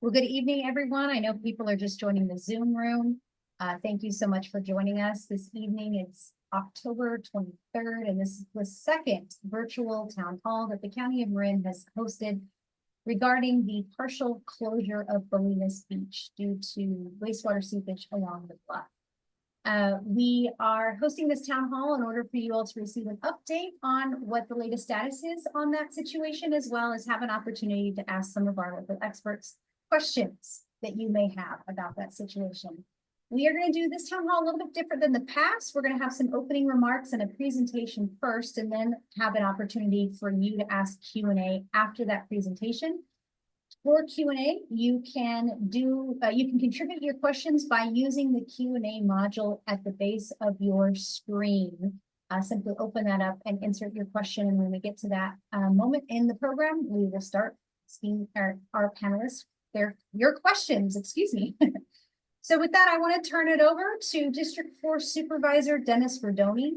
Well, good evening, everyone. I know people are just joining the Zoom room. Thank you so much for joining us this evening. It's October 23rd, and this is the second virtual town hall that the County of Marin has hosted regarding the partial closure of Bolinas Beach due to wastewater seepage along the bluff. We are hosting this town hall in order for you all to receive an update on what the latest status is on that situation, as well as have an opportunity to ask some of our local experts questions that you may have about that situation. We are going to do this town hall a little bit different than the past. We're going to have some opening remarks and a presentation first, and then have an opportunity for you to ask Q&A after that presentation. For Q&A, you can contribute your questions by using the Q&A module at the base of your screen. Simply open that up and insert your question, and when we get to that moment in the program, we will start asking our panelists your questions, excuse me. So with that, I want to turn it over to District 4 Supervisor Dennis Rodoni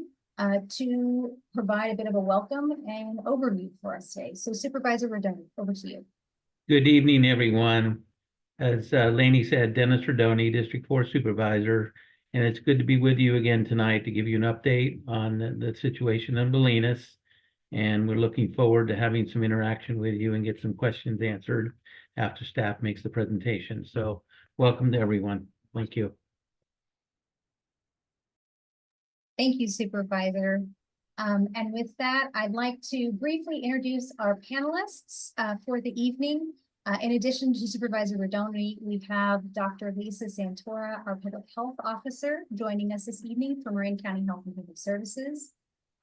to provide a bit of a welcome and overview for us today. So Supervisor Rodoni, over to you. Good evening, everyone. As Lainey said, Dennis Rodoni, District 4 Supervisor, and it's good to be with you again tonight to give you an update on the situation in Bolinas. And we're looking forward to having some interaction with you and get some questions answered after staff makes the presentation. So welcome to everyone. Thank you. Thank you, Supervisor. And with that, I'd like to briefly introduce our panelists for the evening. In addition to Supervisor Rodoni, we have Dr. Lisa Santora, our Public Health Officer, joining us this evening from Marin County Health and Human Services.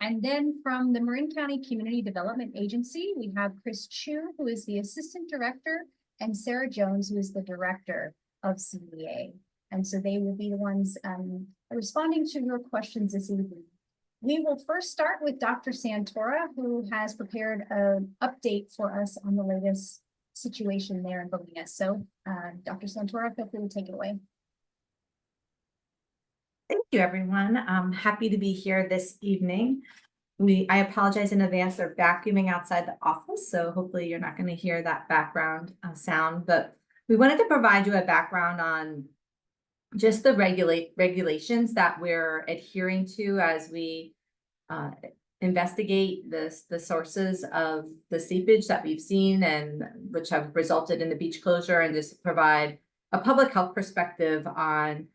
And then from the Marin County Community Development Agency, we have Chris Choo, who is the Assistant Director, and Sarah Jones, who is the Director of CDA. And so they will be the ones responding to your questions this evening. We will first start with Dr. Santora, who has prepared an update for us on the latest situation there in Bolinas. So Dr. Santora, feel free to take it away. Thank you, everyone. I'm happy to be here this evening. I apologize in advance. They're vacuuming outside the office, so hopefully you're not going to hear that background sound. But we wanted to provide you a background on just the regulations that we're adhering to as we investigate the sources of the seepage that we've seen and which have resulted in the beach closure, and just provide a public health perspective on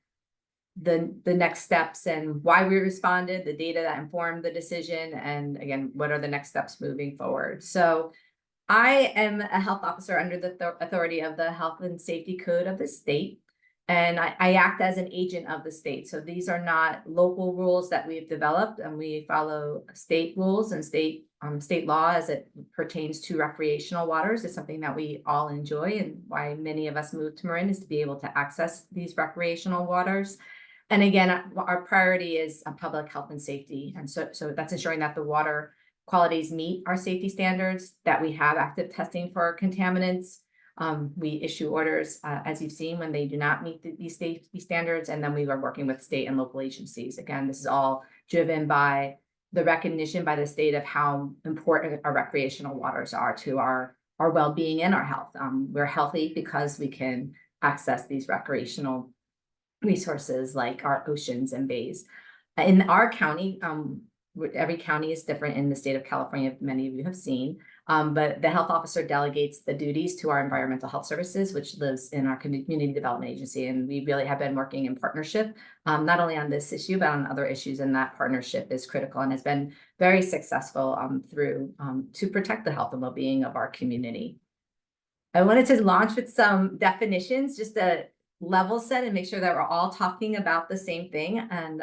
the next steps and why we responded, the data that informed the decision, and again, what are the next steps moving forward. So I am a health officer under the authority of the Health and Safety Code of the state, and I act as an agent of the state. So these are not local rules that we've developed, and we follow state rules and state law as it pertains to recreational waters. Is something that we all enjoy, and why many of us moved to Marin is to be able to access these recreational waters. And again, our priority is public health and safety. And so that's ensuring that the water qualities meet our safety standards, that we have active testing for contaminants. We issue orders, as you've seen, when they do not meet these safety standards. And then we are working with state and local agencies. Again, this is all driven by the recognition by the state of how important our recreational waters are to our well-being and our health. We're healthy because we can access these recreational resources like our oceans and bays. In our county, every county is different in the state of California, many of you have seen, but the health officer delegates the duties to our environmental health services, which lives in our community development agency. And we really have been working in partnership, not only on this issue, but on other issues. And that partnership is critical and has been very successful to protect the health and well-being of our community. I wanted to launch with some definitions, just to level set and make sure that we're all talking about the same thing. And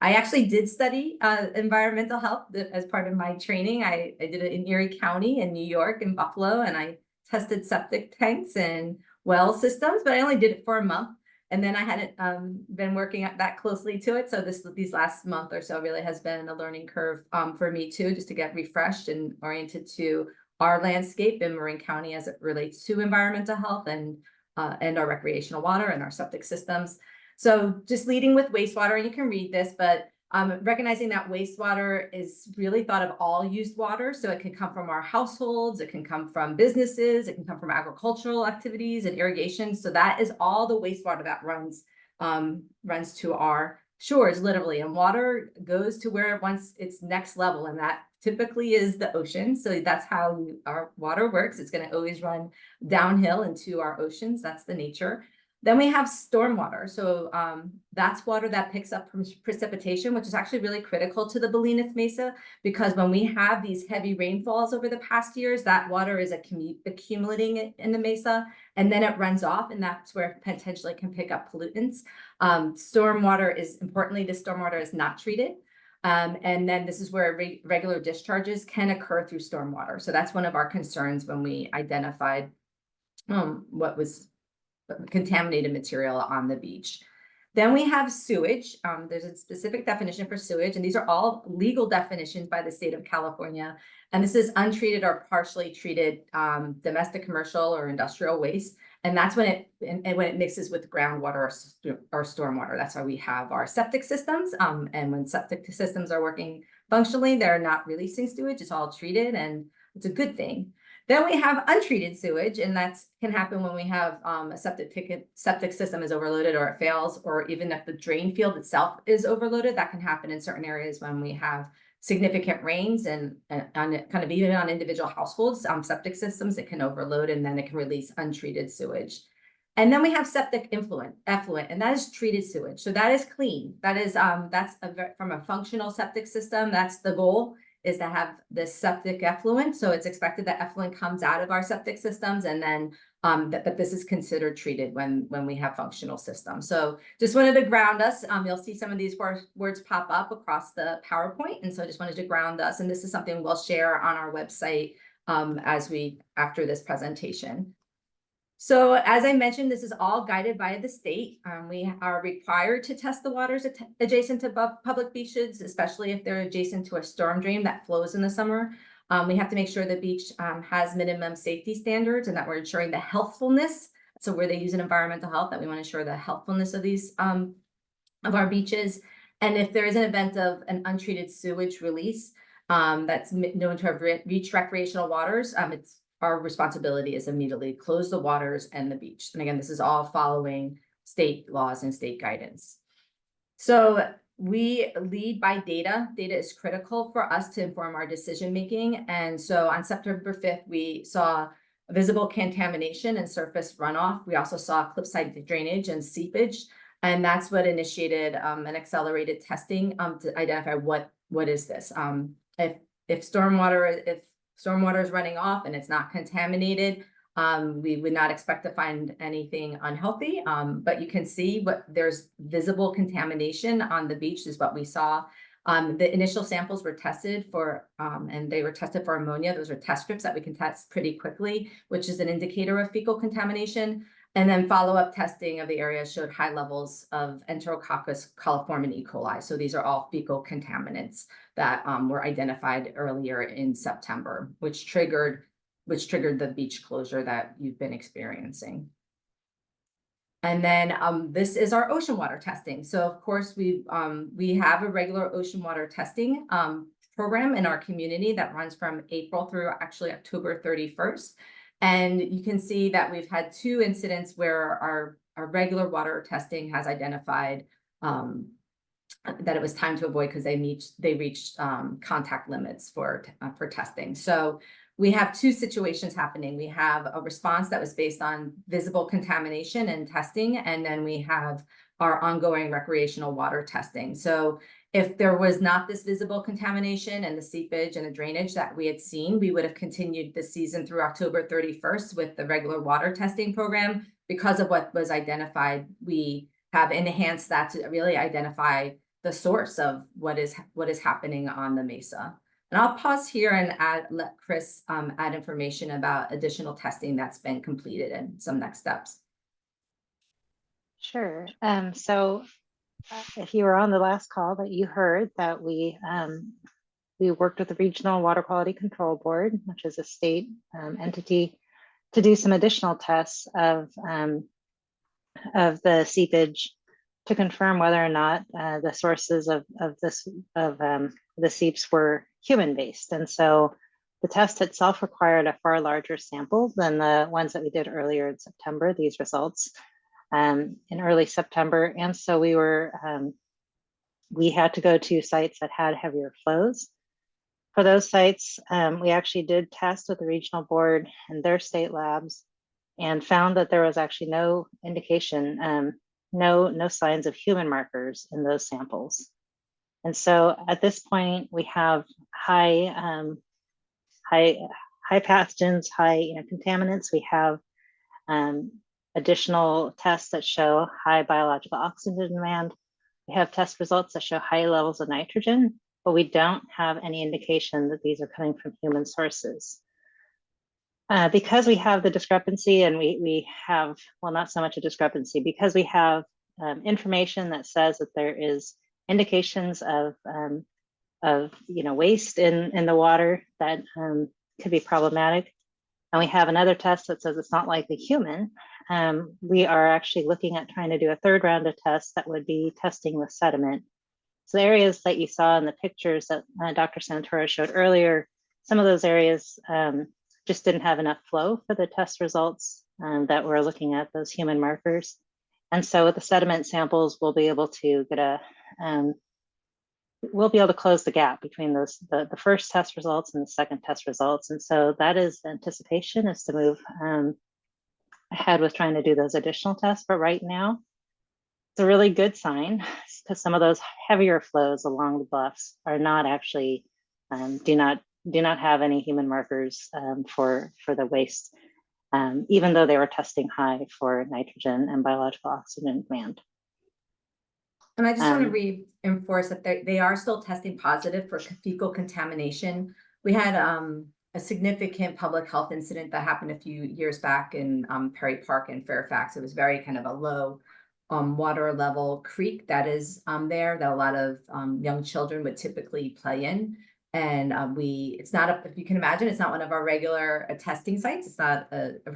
I actually did study environmental health as part of my training. I did it in Erie County in New York and Buffalo, and I tested septic tanks and well systems, but I only did it for a month. And then I hadn't been working that closely to it. So these last month or so really has been a learning curve for me too, just to get refreshed and oriented to our landscape in Marin County as it relates to environmental health and our recreational water and our septic systems. So just leading with wastewater, and you can read this, but Recognizing that wastewater is really thought of all used water. So it can come from our households, it can come from businesses, it can come from agricultural activities and irrigation. So that is all the wastewater that runs to our shores, literally. And water goes to where it wants its next level, and that typically is the ocean. So that's how our water works. It's going to always run downhill into our oceans. That's the nature. Then we have stormwater. So that's water that picks up from precipitation, which is actually really critical to the Bolinas Mesa, because when we have these heavy rainfalls over the past years, that water is accumulating in the mesa, and then it runs off, and that's where it potentially can pick up pollutants. Stormwater is, importantly, the stormwater is not treated. And then this is where regular discharges can occur through stormwater. So that's one of our concerns when we identified what was contaminated material on the beach. Then we have sewage. There's a specific definition for sewage, and these are all legal definitions by the state of California. And this is untreated or partially treated domestic, commercial, or industrial waste. And that's when it mixes with groundwater or stormwater. That's why we have our septic systems. And when septic systems are working functionally, they're not releasing sewage. It's all treated, and it's a good thing. Then we have untreated sewage, and that can happen when we have a septic system is overloaded or it fails, or even if the drain field itself is overloaded. That can happen in certain areas when we have significant rains and kind of even on individual households, septic systems, it can overload and then it can release untreated sewage. And then we have septic effluent, and that is treated sewage. So that is clean. That is from a functional septic system. That's the goal, is to have this septic effluent. So it's expected that effluent comes out of our septic systems, and then that this is considered treated when we have functional systems. So just wanted to ground us. You'll see some of these words pop up across the PowerPoint. And so I just wanted to ground us. And this is something we'll share on our website after this presentation. So as I mentioned, this is all guided by the state. We are required to test the waters adjacent to public beaches, especially if they're adjacent to a storm drain that flows in the summer. We have to make sure the beach has minimum safety standards, and that we're ensuring the healthfulness. So where they use an environmental health, that we want to ensure the healthfulness of these of our beaches. And if there is an event of an untreated sewage release that's known to have reached recreational waters, it's our responsibility is immediately close the waters and the beach. And again, this is all following state laws and state guidance. So we lead by data. Data is critical for us to inform our decision-making. And so on September 5th, we saw visible contamination and surface runoff. We also saw cliffside drainage and seepage. And that's what initiated an accelerated testing to identify what is this. If stormwater is running off and it's not contaminated, we would not expect to find anything unhealthy. But you can see there's visible contamination on the beach is what we saw. The initial samples were tested for, and they were tested for ammonia. Those are test strips that we can test pretty quickly, which is an indicator of fecal contamination. And then follow-up testing of the area showed high levels of Enterococcus coliform and E. coli. So these are all fecal contaminants that were identified earlier in September, which triggered the beach closure that you've been experiencing. And then this is our ocean water testing. So of course we have a regular ocean water testing program in our community that runs from April through actually October 31st. And you can see that we've had 2 incidents where our regular water testing has identified that it was time to avoid because they reached contact limits for testing. So we have 2 situations happening. We have a response that was based on visible contamination and testing, and then we have our ongoing recreational water testing. So if there was not this visible contamination and the seepage and the drainage that we had seen, we would have continued the season through October 31st with the regular water testing program. Because of what was identified, we have enhanced that to really identify the source of what is happening on the mesa. And I'll pause here and let Chris add information about additional testing that's been completed and some next steps. Sure. So if you were on the last call, that you heard that we worked with the Regional Water Quality Control Board, which is a state entity, to do some additional tests of the seepage to confirm whether or not the sources of the seeps were human-based. And so the test itself required a far larger sample than the ones that we did earlier in September, these results in early September. And so we had to go to sites that had heavier flows. For those sites, we actually did test with the regional board and their state labs and found that there was actually no indication, no signs of human markers in those samples. And so at this point, we have high pathogens, high contaminants. We have additional tests that show high biological oxygen demand. We have test results that show high levels of nitrogen, but we don't have any indication that these are coming from human sources. Because we have the discrepancy, and we have, well, not so much a discrepancy, because we have information that says that there is indications of waste in the water that could be problematic. And we have another test that says it's not likely human. We are actually looking at trying to do a third round of tests that would be testing with sediment. So the areas that you saw in the pictures that Dr. Santora showed earlier, some of those areas just didn't have enough flow for the test results that we're looking at, those human markers. And so with the sediment samples, we'll be able to get we'll be able to close the gap between those, the first test results and the second test results. And so that is the anticipation, is to move ahead with trying to do those additional tests. But right now, it's a really good sign, because some of those heavier flows along the bluffs are not actually, do not have any human markers for the waste, even though they were testing high for nitrogen and biological oxygen demand. And I just want to reinforce that they are still testing positive for fecal contamination. We had a significant public health incident that happened a few years back in Perry Park in Fairfax. It was very kind of a low water level creek that is there that a lot of young children would typically play in. And it's not, if you can imagine, it's not one of our regular testing sites. It's not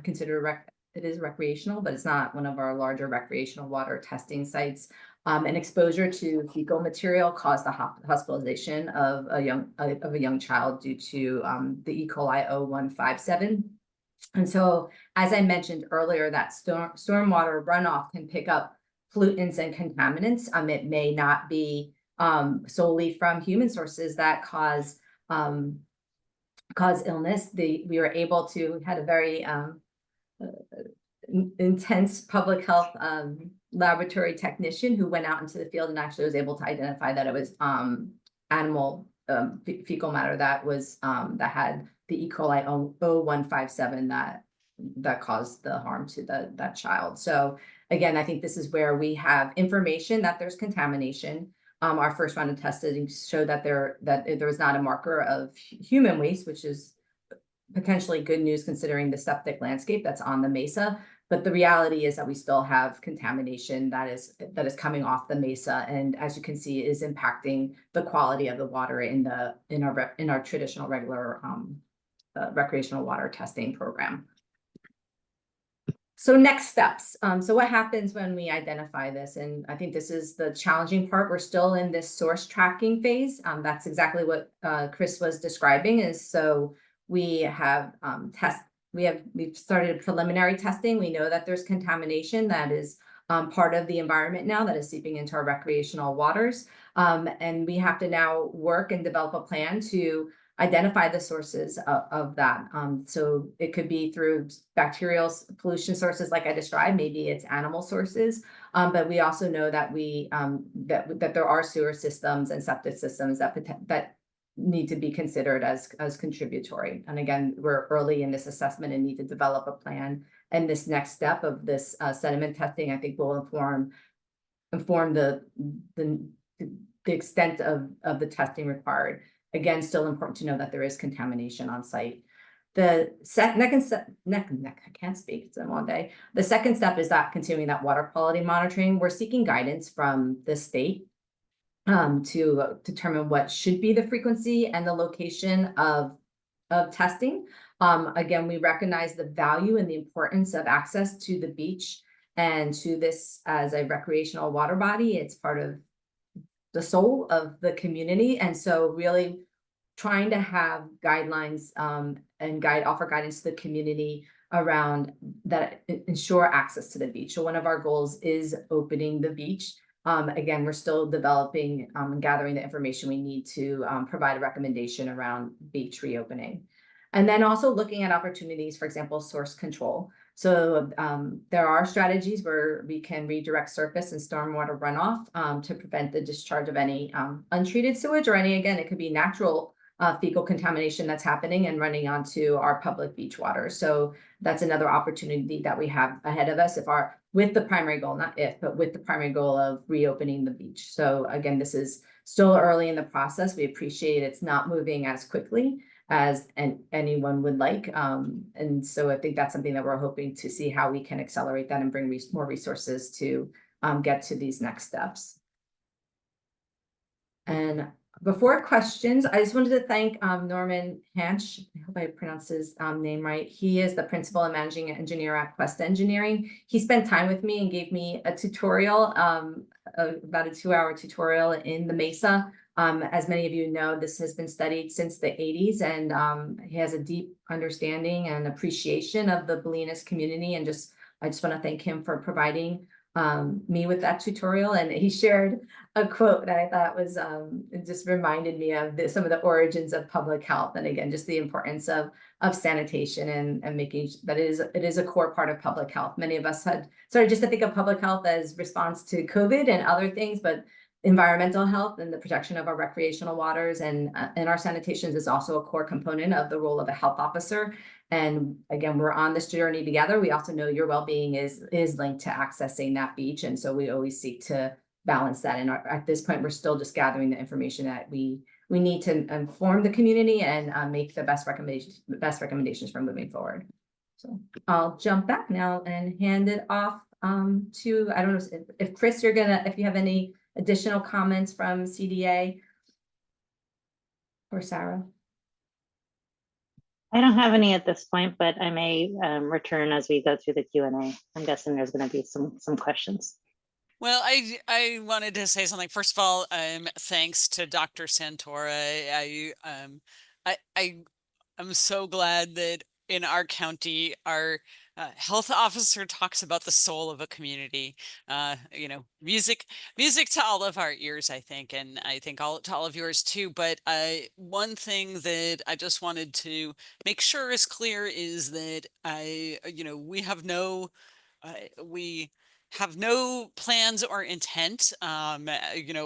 considered it is recreational, but it's not one of our larger recreational water testing sites. And exposure to fecal material caused the hospitalization of a young child due to the E. coli 0157. And so, as I mentioned earlier, that stormwater runoff can pick up pollutants and contaminants. It may not be solely from human sources that cause illness. We were able to had a very intense public health laboratory technician who went out into the field and actually was able to identify that it was animal fecal matter that was that had the E. coli 0157 that caused the harm to that child. So again, I think this is where we have information that there's contamination. Our first round of testing showed that there was not a marker of human waste, which is potentially good news considering the septic landscape that's on the mesa. But the reality is that we still have contamination that is coming off the mesa, and as you can see, is impacting the quality of the water in our traditional regular recreational water testing program. So next steps. So what happens when we identify this? And I think this is the challenging part. We're still in this source tracking phase. That's exactly what Chris was describing. Is so we have we've started preliminary testing. We know that there's contamination that is part of the environment now that is seeping into our recreational waters. And we have to now work and develop a plan to identify the sources of that. So it could be through bacterial pollution sources like I described, maybe it's animal sources, but we also know that that there are sewer systems and septic systems that need to be considered as contributory. And again, we're early in this assessment and need to develop a plan. And this next step of this sediment testing, I think, will inform the extent of the testing required. Again, still important to know that there is contamination on site. The second step, I can't speak, it's been a long day. The second step is that continuing that water quality monitoring. We're seeking guidance from the state to determine what should be the frequency and the location of testing. Again, we recognize the value and the importance of access to the beach and to this as a recreational water body. It's part of the soul of the community. And so really trying to have guidelines and offer guidance to the community around that ensure access to the beach. So one of our goals is opening the beach. Again, we're still developing and gathering the information we need to provide a recommendation around beach reopening. And then also looking at opportunities, for example, source control. So there are strategies where we can redirect surface and stormwater runoff to prevent the discharge of any untreated sewage or any, again, it could be natural fecal contamination that's happening and running onto our public beach water. So that's another opportunity that we have ahead of us with the primary goal, not if, but with the primary goal of reopening the beach. So again, this is still early in the process. We appreciate it's not moving as quickly as anyone would like. And so I think that's something that we're hoping to see how we can accelerate that and bring more resources to get to these next steps. And before questions, I just wanted to thank Norman Hansch. I hope I pronounced his name right. He is the principal and managing engineer at Quest Engineering. He spent time with me and gave me a tutorial, about a 2-hour tutorial in the Mesa. As many of you know, this has been studied since the 80s, and he has a deep understanding and appreciation of the Bolinas community. And I just want to thank him for providing me with that tutorial. And he shared a quote that I thought was, it just reminded me of some of the origins of public health. And again, just the importance of sanitation and making that it is a core part of public health. Many of us had started just to think of public health as response to COVID and other things, but environmental health and the protection of our recreational waters and our sanitations is also a core component of the role of a health officer. And again, we're on this journey together. We also know your well-being is linked to accessing that beach. And so we always seek to balance that. And at this point, we're still just gathering the information that we need to inform the community and make the best recommendations for moving forward. So I'll jump back now and hand it off to, I don't know if Chris, if you have any additional comments from CDA or Sarah. I don't have any at this point, but I may return as we go through the Q&A. I'm guessing there's going to be some questions. Well, I wanted to say something. First of all, thanks to Dr. Santora. I'm so glad that in our county, our health officer talks about the soul of a community. You know, music to all of our ears, I think, and I think to all of yours too. But one thing that I just wanted to make sure is clear is that we have no plans or intent,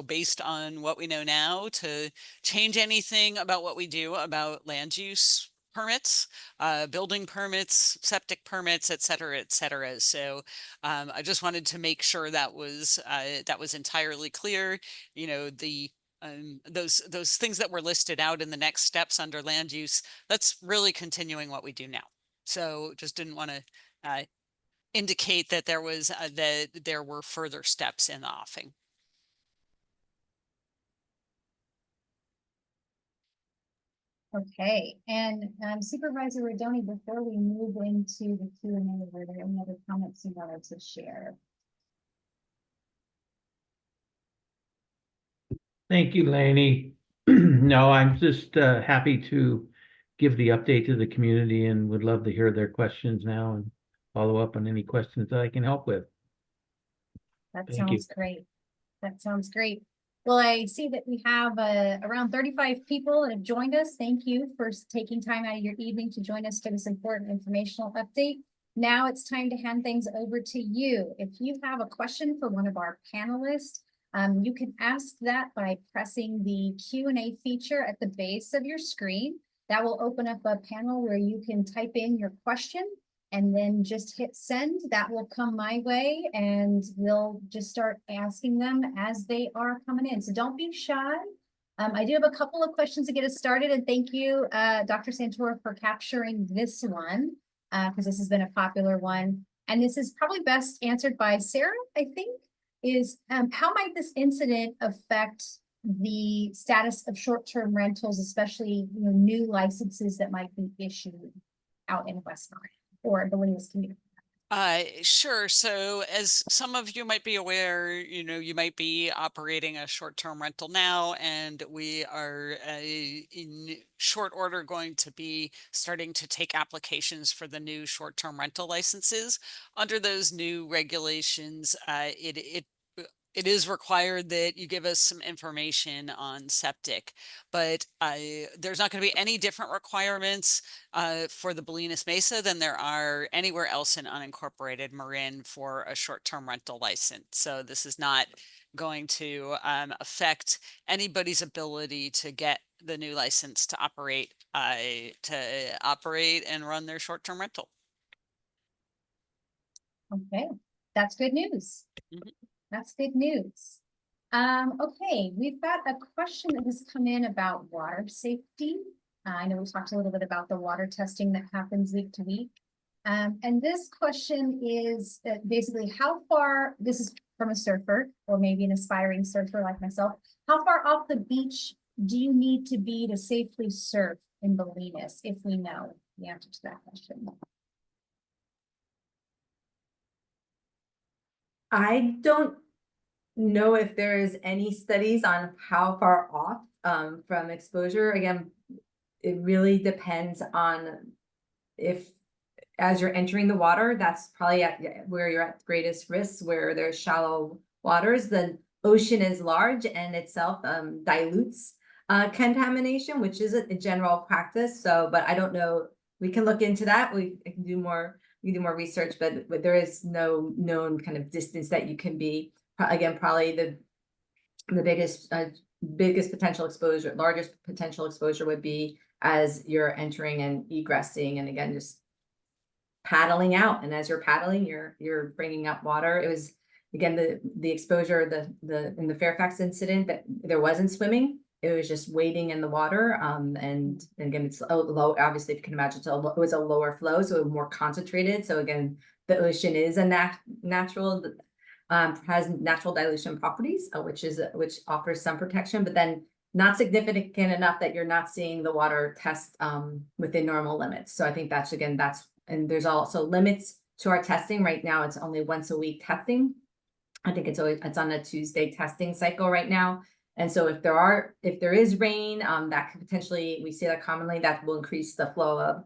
based on what we know now, to change anything about what we do about land use permits, building permits, septic permits, et cetera, et cetera. So I just wanted to make sure that was entirely clear. You know, those things that were listed out in the next steps under land use, that's really continuing what we do now. So just didn't want to indicate that there were further steps in the offing. Okay, and Supervisor Rodoni, before we move into the Q&A, were there any other comments you wanted to share? Thank you, Lainey. No, I'm just happy to give the update to the community and would love to hear their questions now and follow up on any questions that I can help with. That Thank you. sounds great. That sounds great. Well, I see that we have around 35 people that have joined us. Thank you for taking time out of your evening to join us for this important informational update. Now it's time to hand things over to you. If you have a question for one of our panelists, you can ask that by pressing the Q&A feature at the base of your screen. That will open up a panel where you can type in your question and then just hit send. That will come my way and we'll just start asking them as they are coming in. So don't be shy. I do have a couple of questions to get us started, and thank you, Dr. Santora, for capturing this one, because this has been a popular one. And this is probably best answered by Sarah, I think, is how might this incident affect the status of short-term rentals, especially new licenses that might be issued out in West Marin or Bolinas community? Sure. So as some of you might be aware, you might be operating a short-term rental now, and we are in short order going to be starting to take applications for the new short-term rental licenses. Under those new regulations, it is required that you give us some information on septic, but there's not going to be any different requirements for the Bolinas Mesa than there are anywhere else in unincorporated Marin for a short-term rental license. So this is not going to affect anybody's ability to get the new license to operate and run their short-term rental. Okay, that's good news. Mhm. That's good news. Okay, we've got a question that has come in about water safety. I know we talked a little bit about the water testing that happens week to week. And this question is basically how far, this is from a surfer or maybe an aspiring surfer like myself, how far off the beach do you need to be to safely surf in Bolinas, if we know the answer to that question? I don't know if there is any studies on how far off from exposure. Again, it really depends on if, as you're entering the water, that's probably where you're at greatest risk, where there's shallow waters. The ocean is large and itself dilutes contamination, which is a general practice. So, but I don't know. We can look into that. We can do more. We do more research, but there is no known kind of distance that you can be. Again, probably the biggest potential exposure, largest potential exposure would be as you're entering and egressing, and again, just paddling out. And as you're paddling, you're bringing up water. It was, again, the exposure, the in the Fairfax incident, that there wasn't swimming. It was just wading in the water. And again, it's low, obviously, if you can imagine, it was a lower flow, so more concentrated. So again, the ocean is a natural, has natural dilution properties, which offers some protection, but then not significant enough that you're not seeing the water test within normal limits. So I think that's, again, and there's also limits to our testing. Right now, it's only once a week testing. I think it's on a Tuesday testing cycle right now. And so if there is rain, that could potentially, we see that commonly, that will increase the flow of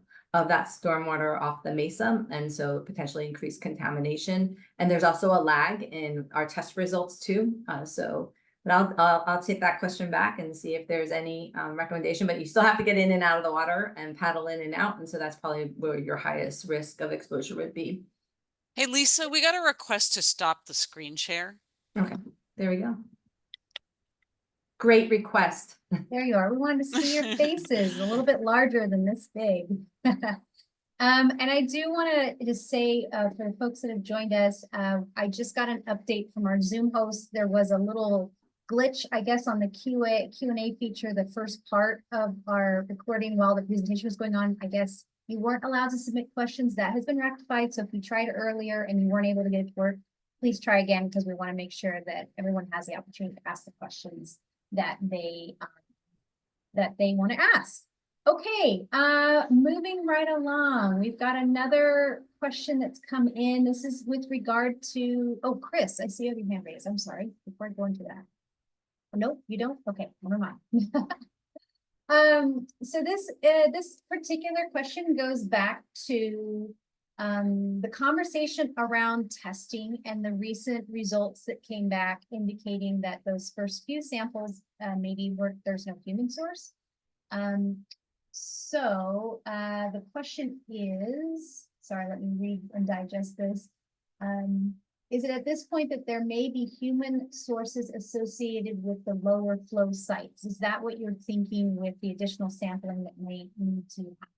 that stormwater off the mesa, and so potentially increase contamination. And there's also a lag in our test results too. But I'll take that question back and see if there's any recommendation. But you still have to get in and out of the water and paddle in and out, and so that's probably where your highest risk of exposure would be. Hey, Lisa, we got a request to stop the screen share. Okay, there we go. Great request. There you are. We wanted to see your faces a little bit larger than this big. And I do want to just say for the folks that have joined us, I just got an update from our Zoom host. There was a little glitch, I guess, on the Q&A feature, the first part of our recording while the presentation was going on. I guess you weren't allowed to submit questions. That has been rectified. So if you tried earlier and you weren't able to get it to work, please try again, because we want to make sure that everyone has the opportunity to ask the questions that they want to ask. Okay, moving right along, we've got another question that's come in. This is with regard to, oh, Chris, I see you have your hand raised. I'm sorry, before I go into that. Oh, nope, you don't? Okay, never mind. So this particular question goes back to the conversation around testing and the recent results that came back indicating that those first few samples there's no human source. So the question is, sorry, let me read and digest this. Is it at this point that there may be human sources associated with the lower flow sites? Is that what you're thinking with the additional sampling that may need to happen?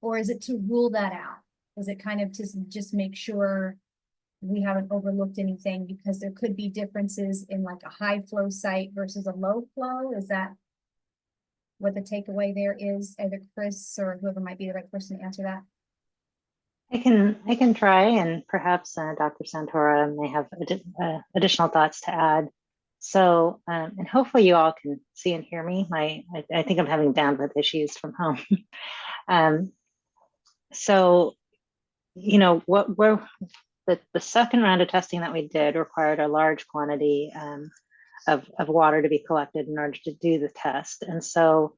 Or is it to rule that out? Is it kind of to just make sure we haven't overlooked anything, because there could be differences in like a high flow site versus a low flow? Is that what the takeaway there is? Either Chris or whoever might be the right person to answer that. I can try, and perhaps Dr. Santora may have additional thoughts to add. So, and hopefully you all can see and hear me. I think I'm having bandwidth issues from home. So The second round of testing that we did required a large quantity of water to be collected in order to do the test. And so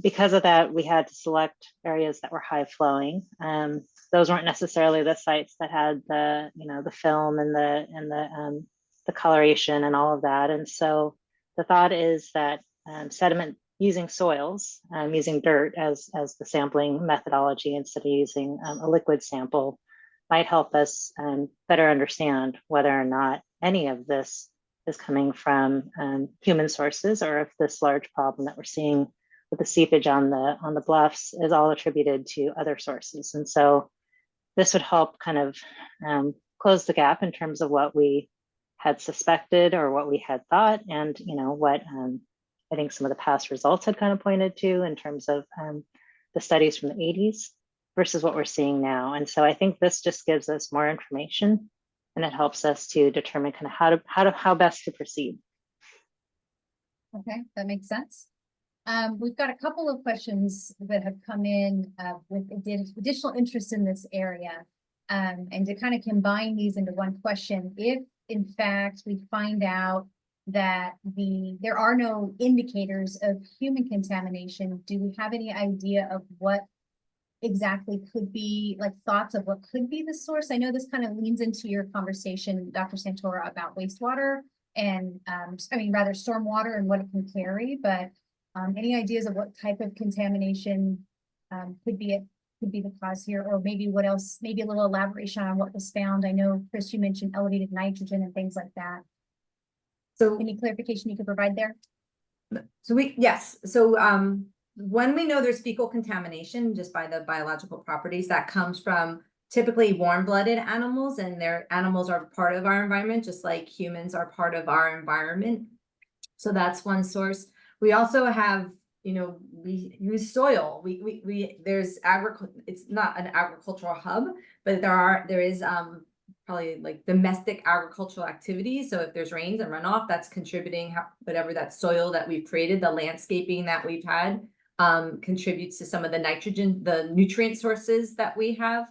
because of that, we had to select areas that were high flowing. Those weren't necessarily the sites that had the film and the coloration and all of that. And so the thought is that sediment using soils, using dirt as the sampling methodology instead of using a liquid sample might help us better understand whether or not any of this is coming from human sources, or if this large problem that we're seeing with the seepage on the bluffs is all attributed to other sources. And so this would help kind of close the gap in terms of what we had suspected or what we had thought, and what I think some of the past results had kind of pointed to in terms of the studies from the 80s versus what we're seeing now. And so I think this just gives us more information, and it helps us to determine kind of how best to proceed. Okay, that makes sense. We've got a couple of questions that have come in with additional interest in this area. And to kind of combine these into one question, if in fact we find out that there are no indicators of human contamination, do we have any idea of what exactly could be, like thoughts of what could be the source? I know this kind of leans into your conversation, Dr. Santora, about wastewater and rather stormwater and what it can carry, but any ideas of what type of contamination could be the cause here, or maybe what else, maybe a little elaboration on what was found? I know, Chris, you mentioned elevated nitrogen and things like that. So Any clarification you could provide there? yes. So when we know there's fecal contamination just by the biological properties, that comes from typically warm-blooded animals, and their animals are part of our environment, just like humans are part of our environment. So that's one source. We also have, we use soil. There's it's not an agricultural hub, but there is probably like domestic agricultural activity. So if there's rains and runoff, that's contributing, whatever that soil that we've created, the landscaping that we've had, contributes to some of the nitrogen, the nutrient sources that we have.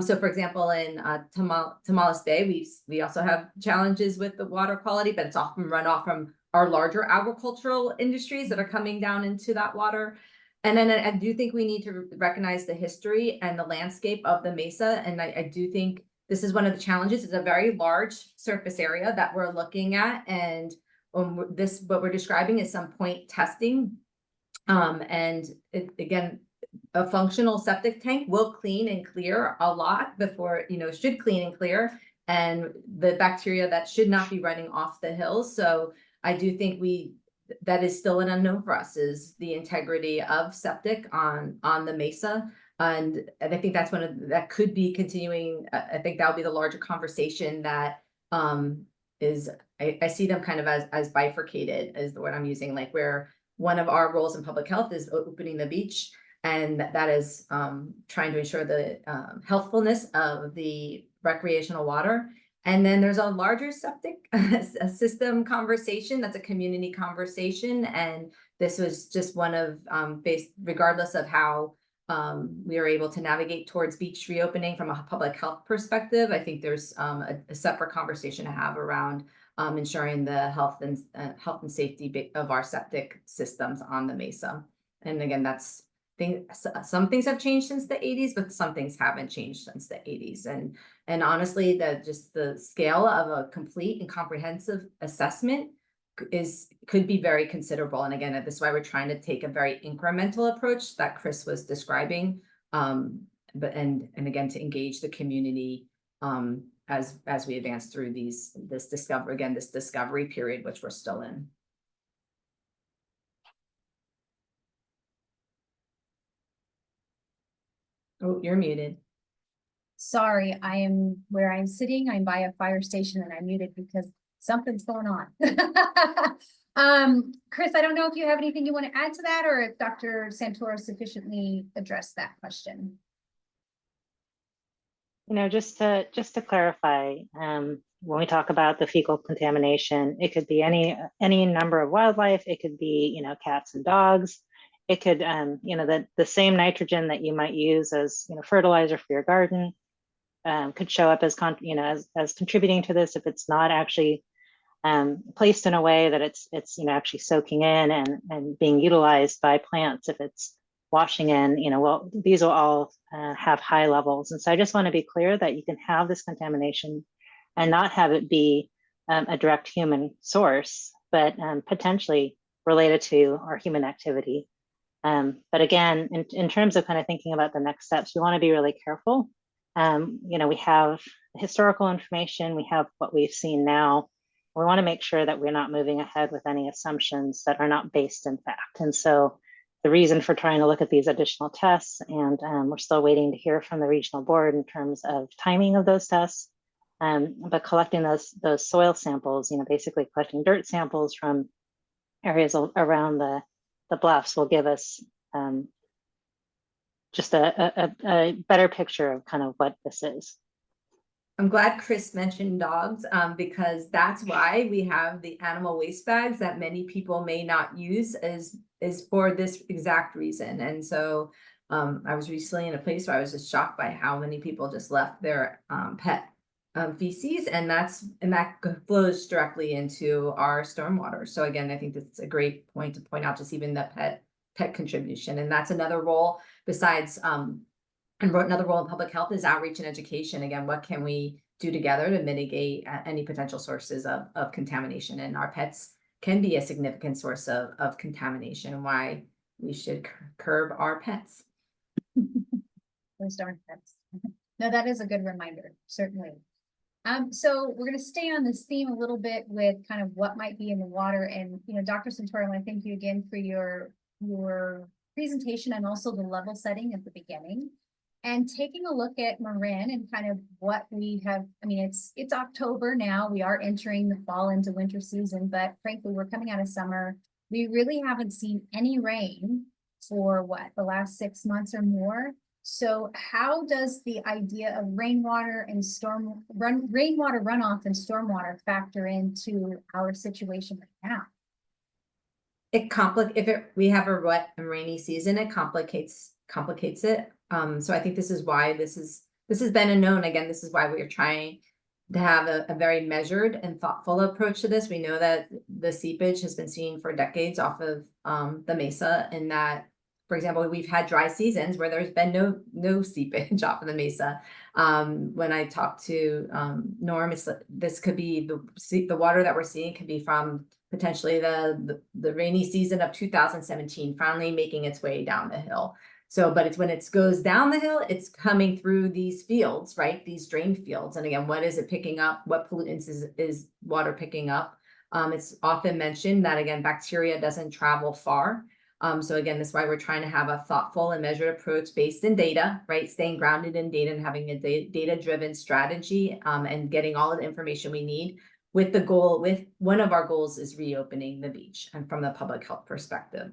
So for example, in Tamales Bay, we also have challenges with the water quality, but it's often runoff from our larger agricultural industries that are coming down into that water. And then I do think we need to recognize the history and the landscape of the mesa. And I do think this is one of the challenges. It's a very large surface area that we're looking at. And what we're describing is some point testing. Again, a functional septic tank will clean and clear a lot before, should clean and clear, and the bacteria that should not be running off the hills. So I do think that is still an unknown for us, is the integrity of septic on the mesa. And I think that's that could be continuing. I think that would be the larger conversation that I see them kind of as bifurcated, is the word I'm using, like where one of our roles in public health is opening the beach, and that is trying to ensure the healthfulness of the recreational water. And then there's a larger septic system conversation that's a community conversation. And this was just one of, regardless of how we are able to navigate towards beach reopening from a public health perspective, I think there's a separate conversation to have around ensuring the health and safety of our septic systems on the mesa. And again, some things have changed since the 80s, but some things haven't changed since the 80s. And honestly, the scale of a complete and comprehensive assessment could be very considerable. And again, this is why we're trying to take a very incremental approach that Chris was describing, but again, to engage the community as we advance through this discovery period, which we're still in. Oh, you're muted. Sorry, I am where I'm sitting. I'm by a fire station and I'm muted because something's going on. Chris, I don't know if you have anything you want to add to that, or if Dr. Santora sufficiently addressed that question. Just to clarify, when we talk about the fecal contamination, it could be any number of wildlife. It could be, cats and dogs. it could, you know, the same nitrogen that you might use as, you know, fertilizer for your garden, could show up as, you know, as contributing to this if it's not actually placed in a way that it's, you know, actually soaking in and being utilized by plants. If it's washing in, you know, well, these will all have high levels. And so I just want to be clear that you can have this contamination and not have it be a direct human source, but potentially related to our human activity. But again, in terms of kind of thinking about the next steps, we want to be really careful. You know, we have historical information, we have what we've seen now. We want to make sure that we're not moving ahead with any assumptions that are not based in fact. And so the reason for trying to look at these additional tests, and we're still waiting to hear from the regional board in terms of timing of those tests, but collecting those soil samples, you know, basically collecting dirt samples from areas around the bluffs will give us just a better picture of kind of what this is. I'm glad Chris mentioned dogs, because that's why we have the animal waste bags that many people may not use is for this exact reason. And so I was recently in a place where I was just shocked by how many people just left their pet feces, and that flows directly into our stormwater. So again, I think that's a great point to point out, just even the pet contribution. And that's another role besides and another role in public health is outreach and education. Again, what can we do together to mitigate any potential sources of contamination? And our pets can be a significant source of contamination, and why we should curb our pets. Those darn pets. No, that is a good reminder, certainly. So we're going to stay on this theme a little bit with kind of what might be in the water. And, you know, Dr. Santora, I want to thank you again for your presentation and also the level setting at the beginning. And taking a look at Marin and kind of what we have, I mean, it's October now, we are entering the fall into winter season, but frankly, we're coming out of summer. We really haven't seen any rain for the last 6 months or more. So how does the idea of rainwater runoff and stormwater factor into our situation right now? We have a wet and rainy season, it complicates it. So I think this is why this has been a known. Again, this is why we are trying to have a very measured and thoughtful approach to this. We know that the seepage has been seen for decades off of the mesa, and that, for example, we've had dry seasons where there's been no seepage off of the mesa. When I talked to Norm, this could be the water that we're seeing could be from potentially the rainy season of 2017 finally making its way down the hill. So, but it's when it goes down the hill, it's coming through these fields, right? These drained fields. And again, what is it picking up? What pollutants is water picking up? It's often mentioned that, again, bacteria doesn't travel far. So again, that's why we're trying to have a thoughtful and measured approach based in data, right? Staying grounded in data and having a data-driven strategy, and getting all of the information we need with the goal, one of our goals is reopening the beach and from the public health perspective.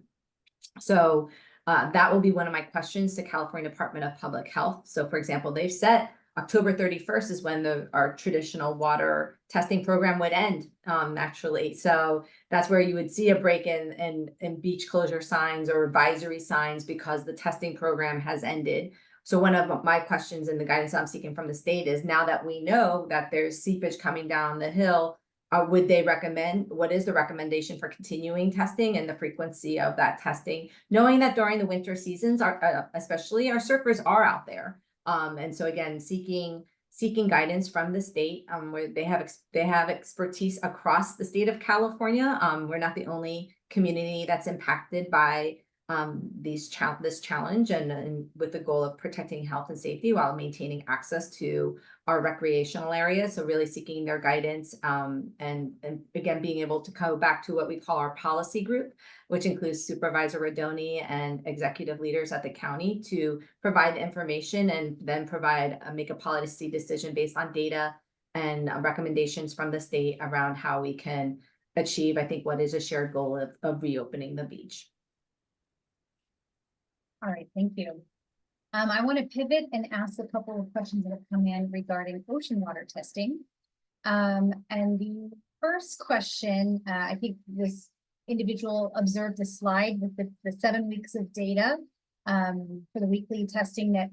So that will be one of my questions to California Department of Public Health. So for example, they've set October 31st is when our traditional water testing program would end, naturally. So that's where you would see a break in beach closure signs or advisory signs because the testing program has ended. So one of my questions and the guidance I'm seeking from the state is, now that we know that there's seepage coming down the hill, would they recommend, what is the recommendation for continuing testing and the frequency of that testing, knowing that during the winter seasons, especially our surfers are out there. And so again, seeking guidance from the state, where they have expertise across the state of California. We're not the only community that's impacted by this challenge, and with the goal of protecting health and safety while maintaining access to our recreational areas. So really seeking their guidance, and again, being able to go back to what we call our policy group, which includes Supervisor Rodoni and executive leaders at the county, to provide information and then make a policy decision based on data and recommendations from the state around how we can achieve, I think, what is a shared goal of reopening the beach. All right, thank you. I want to pivot and ask a couple of questions that have come in regarding ocean water testing. And the first question, I think this individual observed a slide with the 7 weeks of data for the weekly testing that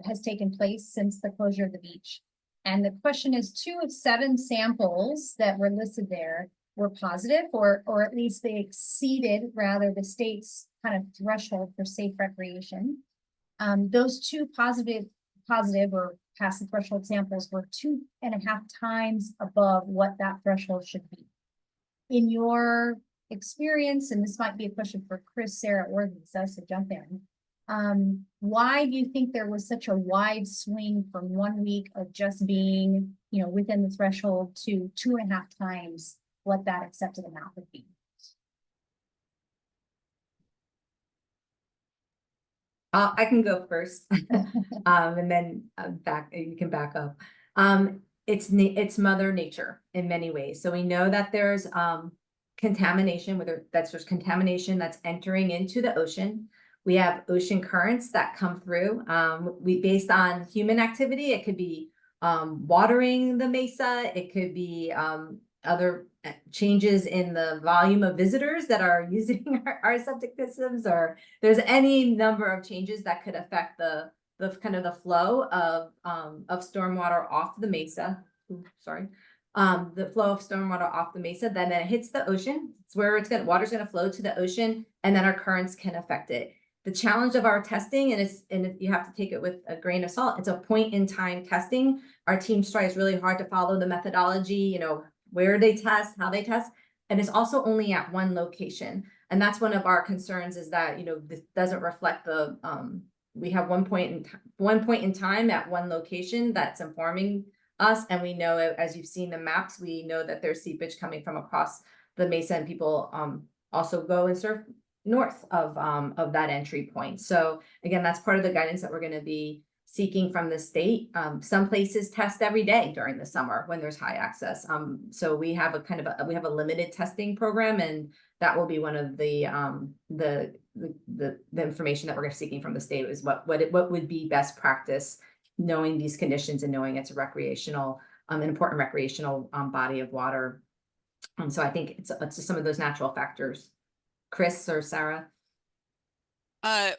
has taken place since the closure of the beach. And the question is, 2 of 7 samples that were listed there were positive, or at least they exceeded rather the state's kind of threshold for safe recreation. Those 2 positive or past the threshold samples were 2.5 times above what that threshold should be. In your experience, and this might be a question for Chris, Sarah, or Lisa, so jump in. Why do you think there was such a wide swing from 1 week of just being, within the threshold to 2.5 times what that accepted amount would be? I can go first, and then you can back up. It's Mother Nature in many ways. So we know that there's contamination, there's contamination that's entering into the ocean. We have ocean currents that come through. Based on human activity, it could be watering the mesa, it could be other changes in the volume of visitors that are using our septic systems, or there's any number of changes that could affect the kind of the flow of stormwater off the mesa. The flow of stormwater off the mesa, then it hits the ocean. It's where water's gonna flow to the ocean, and then our currents can affect it. The challenge of our testing, and you have to take it with a grain of salt, it's a point in time testing. Our team strives really hard to follow the methodology, where they test, how they test, and it's also only at one location. And that's one of our concerns, is that, this doesn't reflect the, we have one point in time at one location that's informing us. And we know, as you've seen the maps, we know that there's seepage coming from across the mesa, and people also go and surf north of that entry point. So again, that's part of the guidance that we're going to be seeking from the state. Some places test every day during the summer when there's high access. So we have a limited testing program, and that will be one of the information that we're seeking from the state, is what would be best practice, knowing these conditions and knowing it's a recreational, an important recreational body of water. So I think it's just some of those natural factors. Chris or Sarah?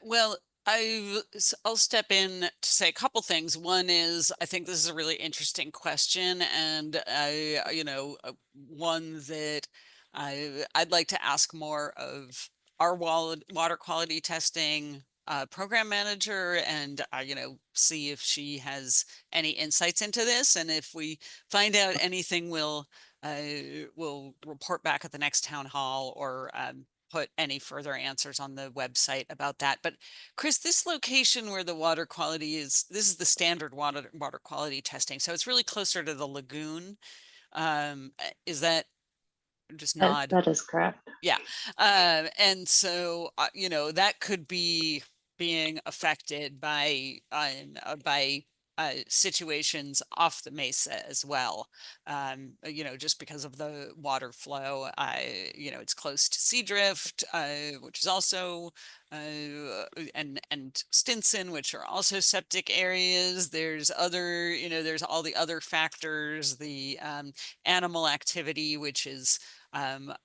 Well, I'll step in to say a couple things. One is, I think this is a really interesting question, and one that I'd like to ask more of our water quality testing program manager, and see if she has any insights into this. And if we find out anything, we'll report back at the next town hall, or put any further answers on the website about that. But Chris, this location where the water quality is, this is the standard water quality testing. So it's really closer to the lagoon. Is that, just nod? That is correct. Yeah. And so, that could be being affected by situations off the mesa as well. Just because of the water flow, it's close to sea drift, which is also, and Stinson, which are also septic areas. There's other, there's all the other factors, the animal activity, which is, kind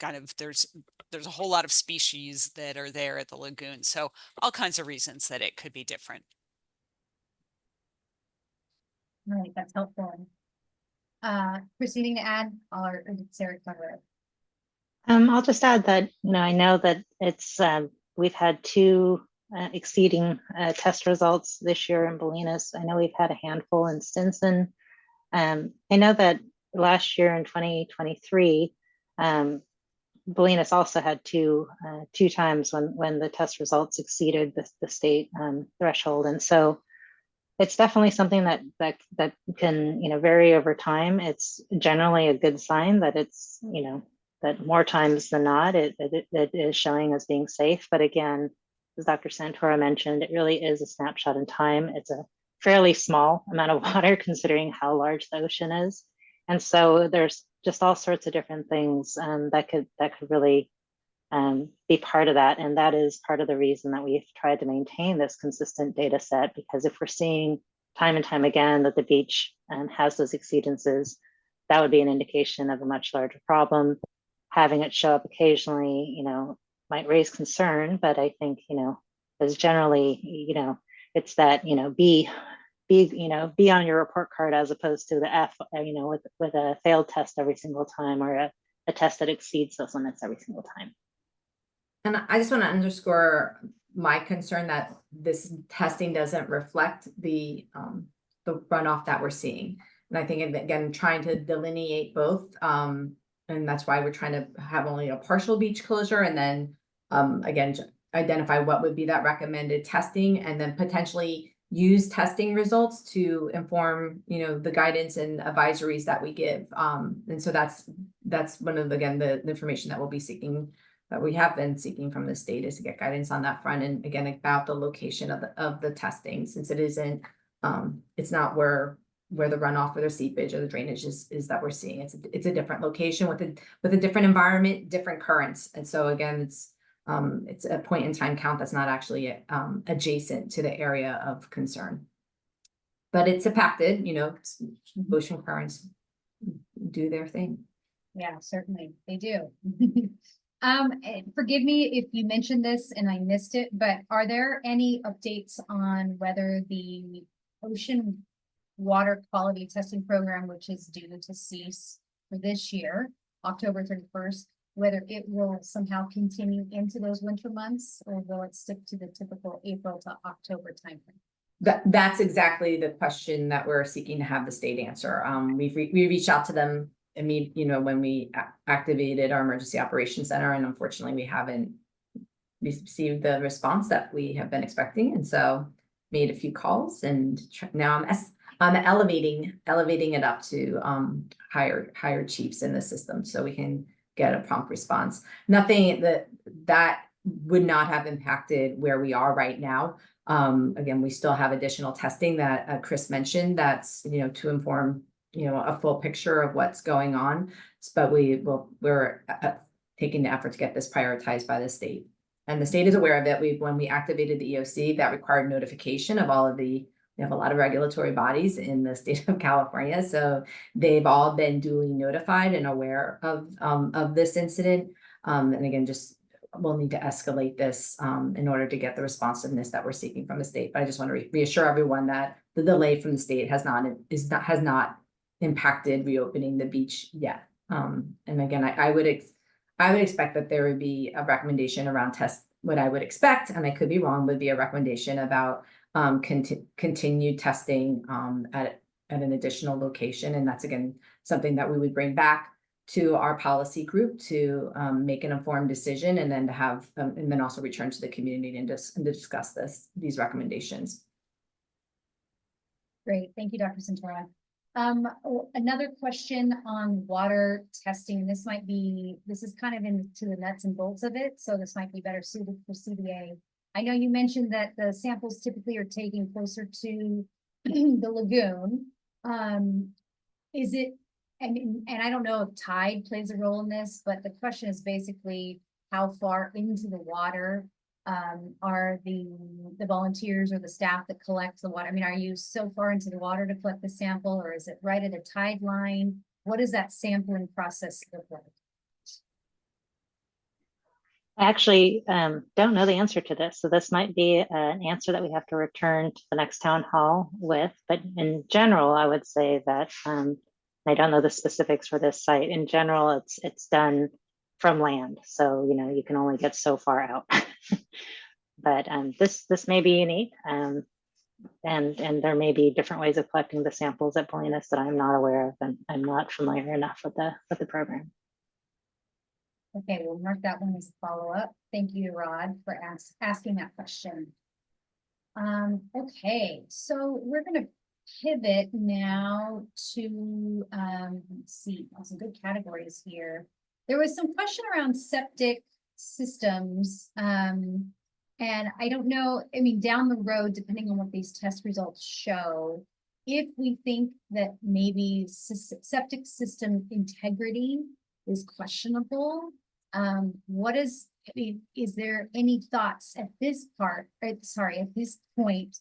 of, there's a whole lot of species that are there at the lagoon. So all kinds of reasons that it could be different. All right, that's helpful. Chris, anything to add, or did Sarah cover it? I'll just add that, I know that it's, we've had 2 exceeding test results this year in Bolinas. I know we've had a handful in Stinson. I know that last year in 2023, Bolinas also had two times when the test results exceeded the state threshold. And so it's definitely something that can, vary over time. It's generally a good sign that it's, that more times than not, it is showing as being safe. But again, as Dr. Santora mentioned, it really is a snapshot in time. It's a fairly small amount of water considering how large the ocean is. And so there's just all sorts of different things that could really be part of that. And that is part of the reason that we've tried to maintain this consistent data set, because if we're seeing time and time again that the beach has those exceedances, that would be an indication of a much larger problem. having it show up occasionally, might raise concern, but I think, as generally, it's that, be on your report card as opposed to the F, with a failed test every single time, or a test that exceeds those limits every single time. And I just want to underscore my concern that this testing doesn't reflect the runoff that we're seeing. And I think, again, trying to delineate both, and that's why we're trying to have only a partial beach closure, and then again, identify what would be that recommended testing, and then potentially use testing results to inform, the guidance and advisories that we give. And so that's one of, again, the information that we'll be seeking, that we have been seeking from the state, is to get guidance on that front. And again, about the location of the testing, since it isn't, it's not where the runoff or the seepage or the drainage is that we're seeing. It's a different location with a different environment, different currents. And so again, it's a point in time count that's not actually adjacent to the area of concern. But it's impacted, ocean currents do their thing. Yeah, certainly, they do. Forgive me if you mentioned this and I missed it, but are there any updates on whether the ocean water quality testing program, which is due to cease for this year, October 31st, whether it will somehow continue into those winter months, or will it stick to the typical April to October timeframe? That's exactly the question that we're seeking to have the state answer. We reached out to them when we activated our emergency operations center, and unfortunately we haven't received the response that we have been expecting. And so made a few calls, and now I'm elevating it up to higher chiefs in the system, so we can get a prompt response. Nothing that would not have impacted where we are right now. Again, we still have additional testing that Chris mentioned, that's, to inform, a full picture of what's going on. But we're taking the effort to get this prioritized by the state. And the state is aware of it. When we activated the EOC, that required notification of all of we have a lot of regulatory bodies in the state of California. So they've all been duly notified and aware of this incident. And again, we'll need to escalate this in order to get the responsiveness that we're seeking from the state. But I just want to reassure everyone that the delay from the state has not impacted reopening the beach yet. And again, I would expect that there would be a recommendation around test. What I would expect, and I could be wrong, would be a recommendation about continued testing at an additional location. And that's, again, something that we would bring back to our policy group to make an informed decision, and then to have and then also return to the community and to discuss these recommendations. Great, thank you, Dr. Santora. Another question on water testing. This is kind of into the nuts and bolts of it, so this might be better suited for CDA. I know you mentioned that the samples typically are taken closer to the lagoon. Is it, and I don't know if tide plays a role in this, but the question is basically how far into the water are the volunteers or the staff that collects the water? I mean, are you so far into the water to collect the sample, or is it right at a tide line? What does that sampling process look like? I actually don't know the answer to this. So this might be an answer that we have to return to the next town hall with. But in general, I would say that I don't know the specifics for this site. In general, it's done from land. So, you can only get so far out. But this may be unique. And there may be different ways of collecting the samples at Bolinas that I'm not aware of, and I'm not familiar enough with the program. Okay, we'll mark that one as a follow-up. Thank you, Rod, for asking that question. Okay, so we're going to pivot now to, let's see, some good categories here. There was some question around septic systems. And I don't know, I mean, down the road, depending on what these test results show, if we think that maybe septic system integrity is questionable, is there any thoughts at this point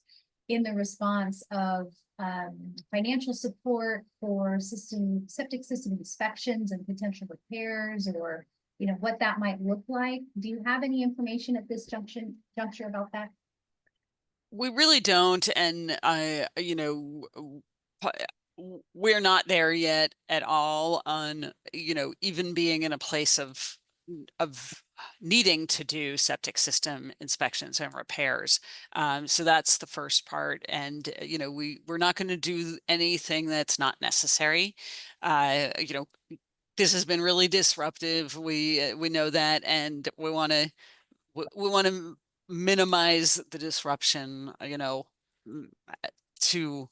in the response of financial support for septic system inspections and potential repairs, or what that might look like. Do you have any information at this juncture about that? We really don't, and we're not there yet at all on, even being in a place of needing to do septic system inspections and repairs. So that's the first part. And, we're not going to do anything that's not necessary. This has been really disruptive. We know that, and we want to minimize the disruption, to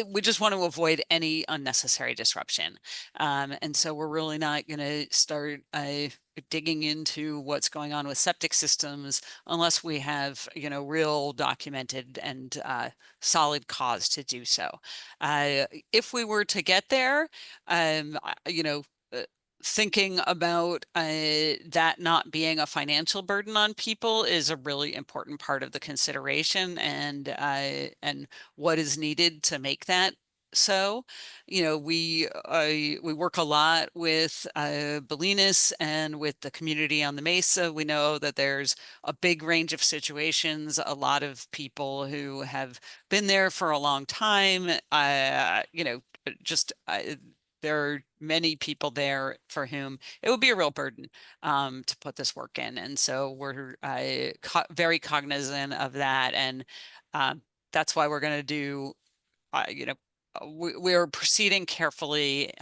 we just want to avoid any unnecessary disruption. And so we're really not going to start digging into what's going on with septic systems unless we have, real documented and solid cause to do so. If we were to get there, thinking about that not being a financial burden on people is a really important part of the consideration, and what is needed to make that so. We work a lot with Bolinas and with the community on the Mesa. We know that there's a big range of situations, a lot of people who have been there for a long time, just there are many people there for whom it would be a real burden to put this work in. And so we're very cognizant of that. And that's why we're going to do, we're proceeding carefully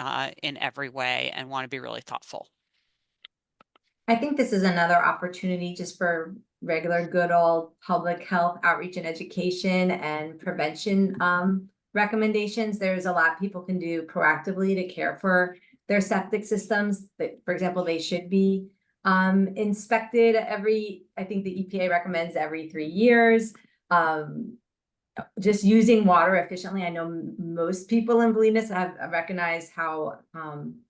in every way and want to be really thoughtful. I think this is another opportunity just for regular good old public health outreach and education and prevention recommendations. There's a lot people can do proactively to care for their septic systems. For example, they should be inspected I think the EPA recommends every 3 years. Just using water efficiently. I know most people in Bolinas have recognized how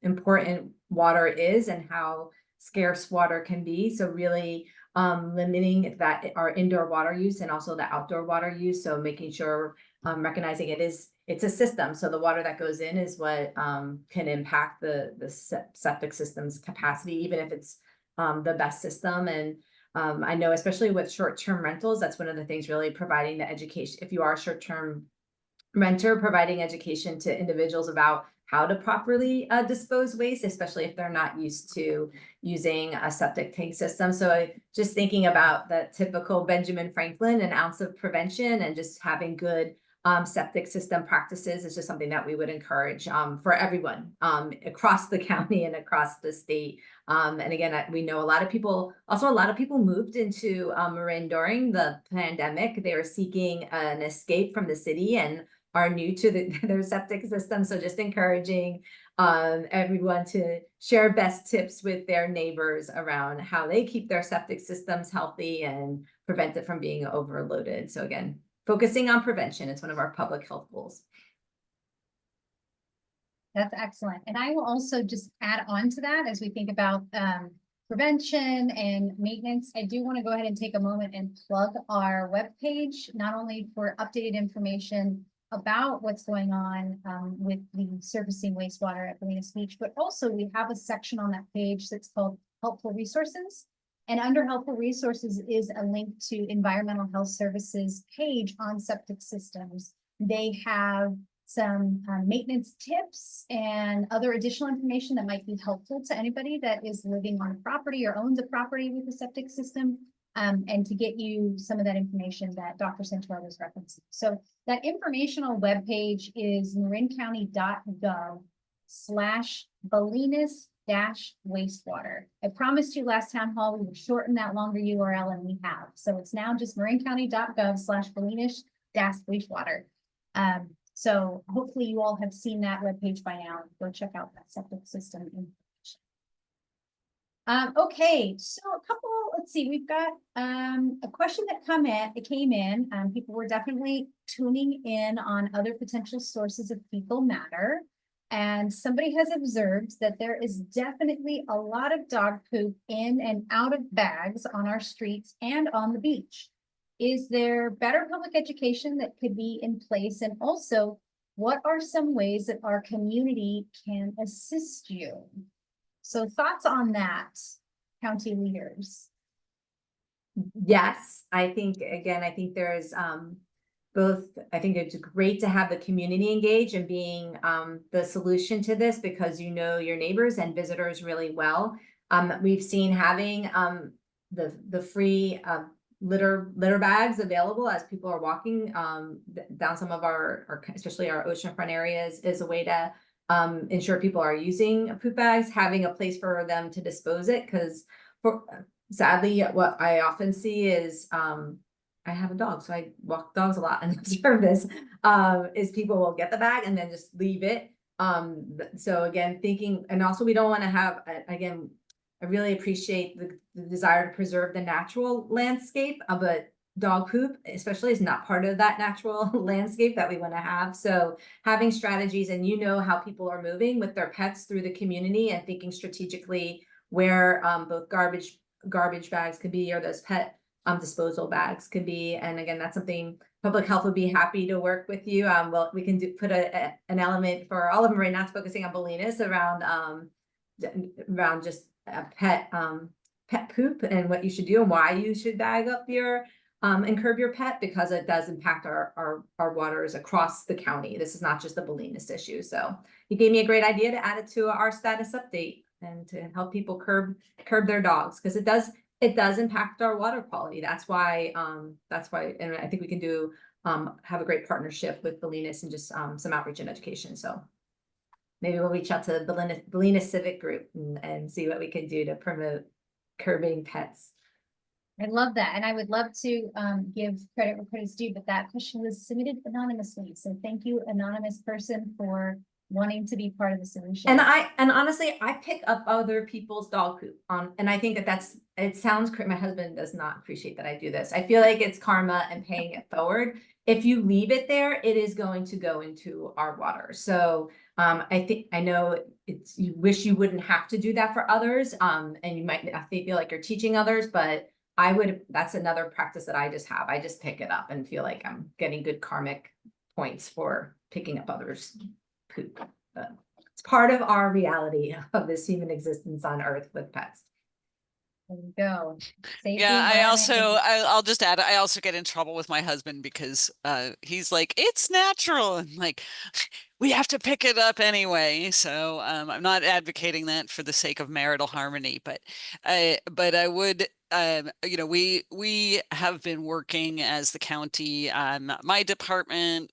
important water is and how scarce water can be. So really limiting that our indoor water use and also the outdoor water use. So making sure recognizing it's a system. So the water that goes in is what can impact the septic system's capacity, even if it's the best system. And I know especially with short-term rentals, that's one of the things really providing the education. If you are a short-term renter, providing education to individuals about how to properly dispose waste, especially if they're not used to using a septic tank system. So just thinking about the typical Benjamin Franklin, an ounce of prevention, and just having good septic system practices is just something that we would encourage for everyone across the county and across the state. And again, we know a lot of people moved into Marin during the pandemic. They were seeking an escape from the city and are new to their septic system. So just encouraging everyone to share best tips with their neighbors around how they keep their septic systems healthy and prevent it from being overloaded. So again, focusing on prevention, it's one of our public health goals. That's excellent. And I will also just add on to that as we think about prevention and maintenance. I do want to go ahead and take a moment and plug our webpage, not only for updated information about what's going on with the surfacing wastewater at Bolinas Beach, but also we have a section on that page that's called Helpful Resources. And under Helpful Resources is a link to Environmental Health Services page on septic systems. They have some maintenance tips and other additional information that might be helpful to anybody that is living on a property or owns a property with a septic system, and to get you some of that information that Dr. Santora was referencing. So that informational webpage is marincounty.gov/Bolinas-wastewater. I promised you last town hall we would shorten that longer URL, and we have. So it's now just marincounty.gov/Bolinas-wastewater. So hopefully you all have seen that webpage by now. Go check out that septic system information. Okay, so let's see, we've got a question that came in. People were definitely tuning in on other potential sources of fecal matter. And somebody has observed that there is definitely a lot of dog poop in and out of bags on our streets and on the beach. Is there better public education that could be in place? And also, what are some ways that our community can assist you? So thoughts on that, county leaders? Yes, I think, again, I think there's both, I think it's great to have the community engage and being the solution to this, because you know your neighbors and visitors really well. We've seen having the free litter bags available as people are walking down some of our especially our oceanfront areas is a way to ensure people are using poop bags, having a place for them to dispose it, because sadly, what I often see is, I have a dog, so I walk dogs a lot and observe this, is people will get the bag and then just leave it. So again, thinking, and also we don't want to have, again, I really appreciate the desire to preserve the natural landscape, but dog poop, especially, is not part of that natural landscape that we want to have. So having strategies, and you know how people are moving with their pets through the community, and thinking strategically where both garbage bags could be, or those pet disposal bags could be. And again, that's something public health would be happy to work with you. Well, we can put an element for all of Marin, not focusing on Bolinas, around just pet poop and what you should do and why you should bag up your and curb your pet, because it does impact our waters across the county. This is not just the Bolinas issue. So you gave me a great idea to add it to our status update and to help people curb their dogs, because it does impact our water quality. That's why, and I think we can do have a great partnership with Bolinas and just some outreach and education. So maybe we'll reach out to Bolinas Civic Group and see what we can do to promote curbing pets. I love that. And I would love to give credit where credit's due, but that question was submitted anonymously. So thank you, anonymous person, for wanting to be part of the solution. And honestly, I pick up other people's dog poop and I think it sounds, my husband does not appreciate that I do this. I feel like it's karma and paying it forward. If you leave it there, it is going to go into our water. So I know you wish you wouldn't have to do that for others. And you might feel like you're teaching others, but that's another practice that I just have. I just pick it up and feel like I'm getting good karmic points for picking up others' poop. But it's part of our reality of this human existence on Earth with pets. There you go. Safety, Yeah, environment, I'll just add, I also get in trouble with my husband because he's like, it's natural, and like, we have to pick it up anyway. So I'm not advocating that for the sake of marital harmony, but I would, you know, we have been working as the county, my department,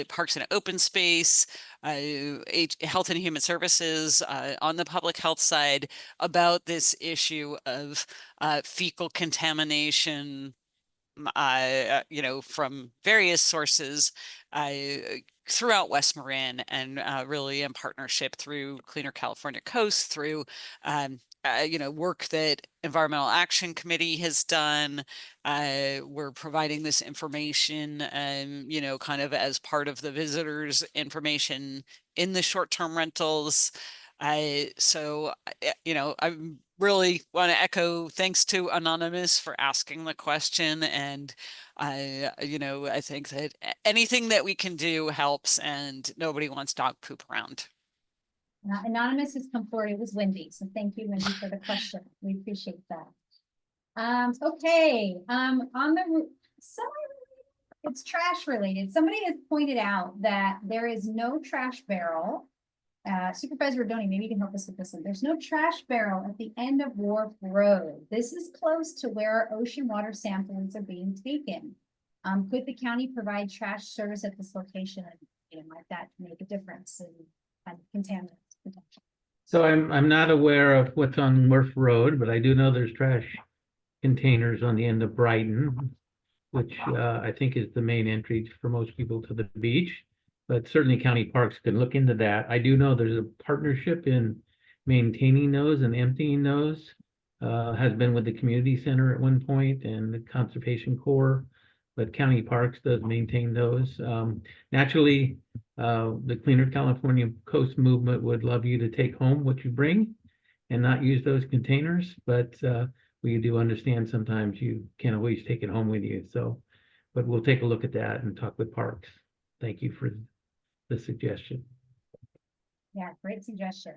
Parks and Open Space, Health and Human Services, on the public health side, about this issue of fecal contamination, you know, from various sources throughout West Marin, and really in partnership through Cleaner California Coast, through you know, work that Environmental Action Committee has done. We're providing this information, you know, kind of as part of the visitors information in the short-term rentals. So, you know, I really want to echo thanks to Anonymous for asking the question. And you know, I think that anything that we can do helps, and nobody wants dog poop around. Anonymous has come forward. It was Wendy. So thank you, Wendy, for the question. We appreciate that. Okay. On the it's trash related. Somebody has pointed out that there is no trash barrel. Supervisor Rodoni, maybe you can help us with this one. There's no trash barrel at the end of Wharf Road. This is close to where our ocean water samples are being taken. Could the county provide trash service at this location, and you know, might that make a difference in kind of contaminants potential? So I'm not aware of what's on Murph Road, but I do know there's trash containers on the end of Brighton, which I think is the main entry for most people to the beach. But certainly county parks can look into that. I do know there's a partnership in maintaining those and emptying those. Has been with the community center at one point and the Conservation Corps, but county parks does maintain those. Naturally, the Cleaner California Coast movement would love you to take home what you bring and not use those containers, but we do understand sometimes you can't always take it home with you. So, but we'll take a look at that and talk with parks. Thank you for the suggestion. Yeah, great suggestion.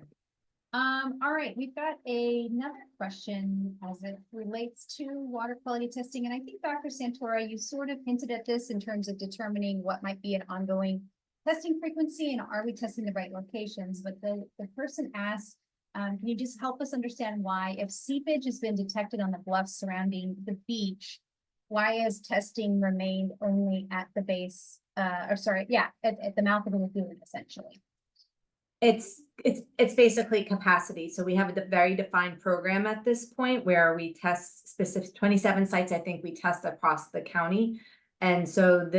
All right, we've got another question as it relates to water quality testing. And I think Dr. Santora, you sort of hinted at this in terms of determining what might be an ongoing testing frequency and are we testing the right locations? But the person asked, can you just help us understand why if seepage has been detected on the bluffs surrounding the beach, why has testing remained only at the base, at the mouth of the lagoon essentially? It's basically capacity. So we have a very defined program at this point where we test specific 27 sites. I think we test across the county. And so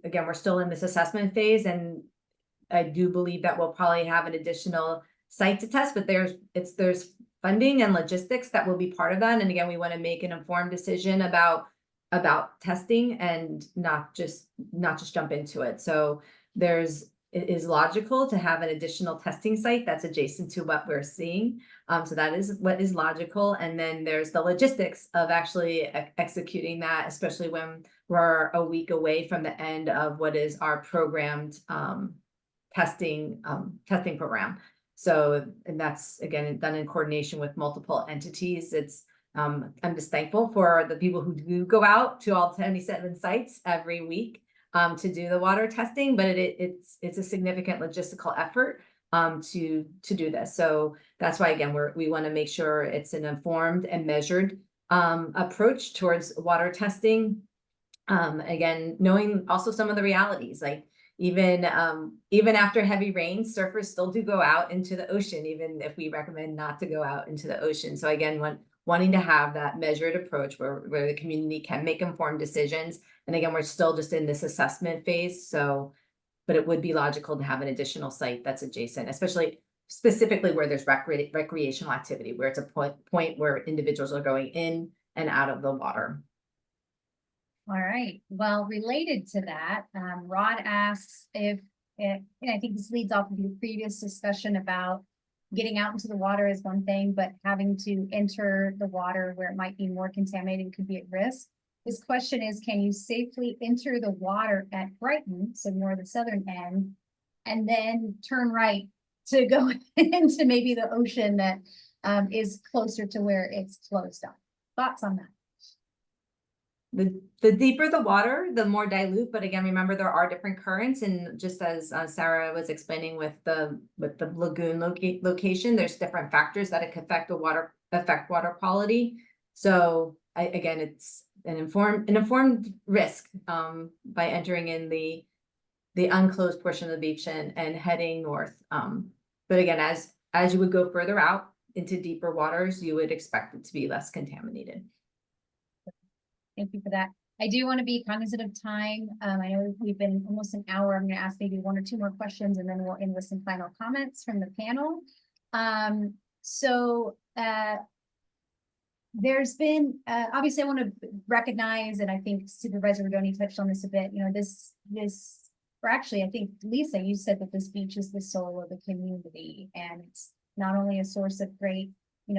again, we're still in this assessment phase, and I do believe that we'll probably have an additional site to test, but there's funding and logistics that will be part of that. And again, we want to make an informed decision about testing and not just jump into it. So it is logical to have an additional testing site that's adjacent to what we're seeing. So that is what is logical. And then there's the logistics of actually executing that, especially when we're a week away from the end of what is our programmed testing program. So, and that's again done in coordination with multiple entities. I'm just thankful for the people who do go out to all 27 sites every week to do the water testing, but it's a significant logistical effort to do this. So that's why again we want to make sure it's an informed and measured approach towards water testing. Again, knowing also some of the realities, like even after heavy rain, surfers still do go out into the ocean, even if we recommend not to go out into the ocean. So again, wanting to have that measured approach where the community can make informed decisions. And again, we're still just in this assessment phase. So, but it would be logical to have an additional site that's adjacent, specifically where there's recreational activity, where it's a point where individuals are going in and out of the water. All right, well, related to that, Rod asks and I think this leads off of your previous discussion about getting out into the water is one thing, but having to enter the water where it might be more contaminated could be at risk. His question is, can you safely enter the water at Brighton, so more the southern end, and then turn right to go into maybe the ocean that is closer to where it's closed off? Thoughts on that? The deeper the water, the more dilute. But again, remember there are different currents, and just as Sarah was explaining with the lagoon location, there's different factors that could affect water quality. So again, it's an informed risk by entering in the unclosed portion of the beach and heading north. But again, as you would go further out into deeper waters, you would expect it to be less contaminated. Thank you for that. I do want to be cognizant of time. I know we've been almost an hour. I'm going to ask maybe one or two more questions and then we'll end with some final comments from the panel. There's been, obviously I want to recognize, and I think Supervisor Rodoni touched on this a bit, or actually I think Lisa, you said that this beach is the soul of the community, and it's not only a source of great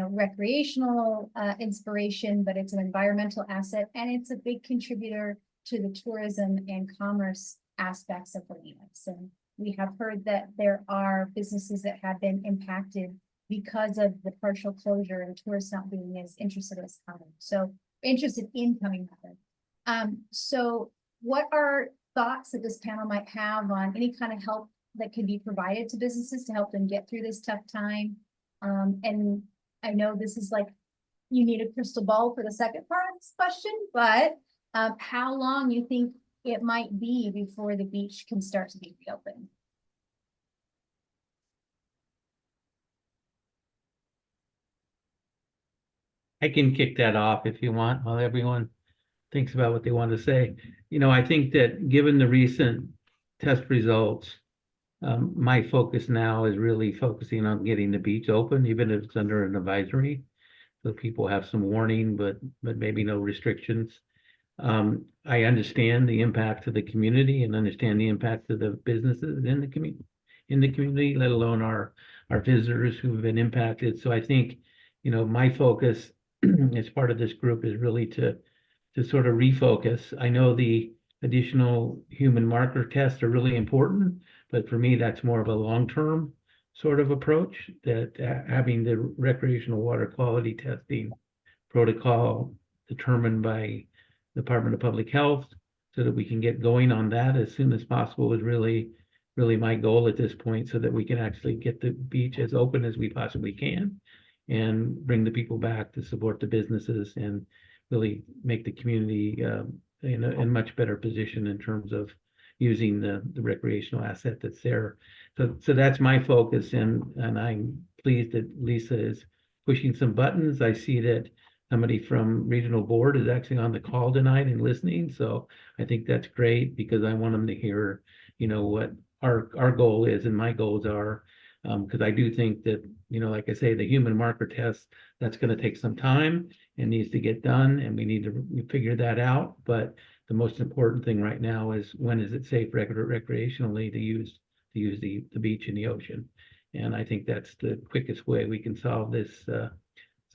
recreational inspiration, but it's an environmental asset, and it's a big contributor to the tourism and commerce aspects of Bolinas. And we have heard that there are businesses that have been impacted because of the partial closure and tourists not being as interested in coming. So what are thoughts that this panel might have on any kind of help that can be provided to businesses to help them get through this tough time? And I know this is like, you need a crystal ball for the second part of this question, but how long you think it might be before the beach can start to be reopened? I can kick that off if you want, while everyone thinks about what they want to say. I think that given the recent test results, my focus now is really focusing on getting the beach open, even if it's under an advisory. So people have some warning, but maybe no restrictions. I understand the impact to the community and understand the impact to the businesses in the community, let alone our visitors who've been impacted. So I think, my focus as part of this group is really to sort of refocus. I know the additional human marker tests are really important, but for me, that's more of a long-term sort of approach, that having the recreational water quality testing protocol determined by Department of Public Health so that we can get going on that as soon as possible is really my goal at this point, so that we can actually get the beach as open as we possibly can and bring the people back to support the businesses and really make the community in a much better position in terms of using the recreational asset that's there. So that's my focus, and I'm pleased that Lisa is pushing some buttons. I see that somebody from regional board is actually on the call tonight and listening, so I think that's great, because I want them to hear, what our goal is and my goals are. Because I do think that, like I say, the human marker test, that's going to take some time and needs to get done, and we need to figure that out. But the most important thing right now is, when is it safe recreationally to use the beach and the ocean? And I think that's the quickest way we can solve this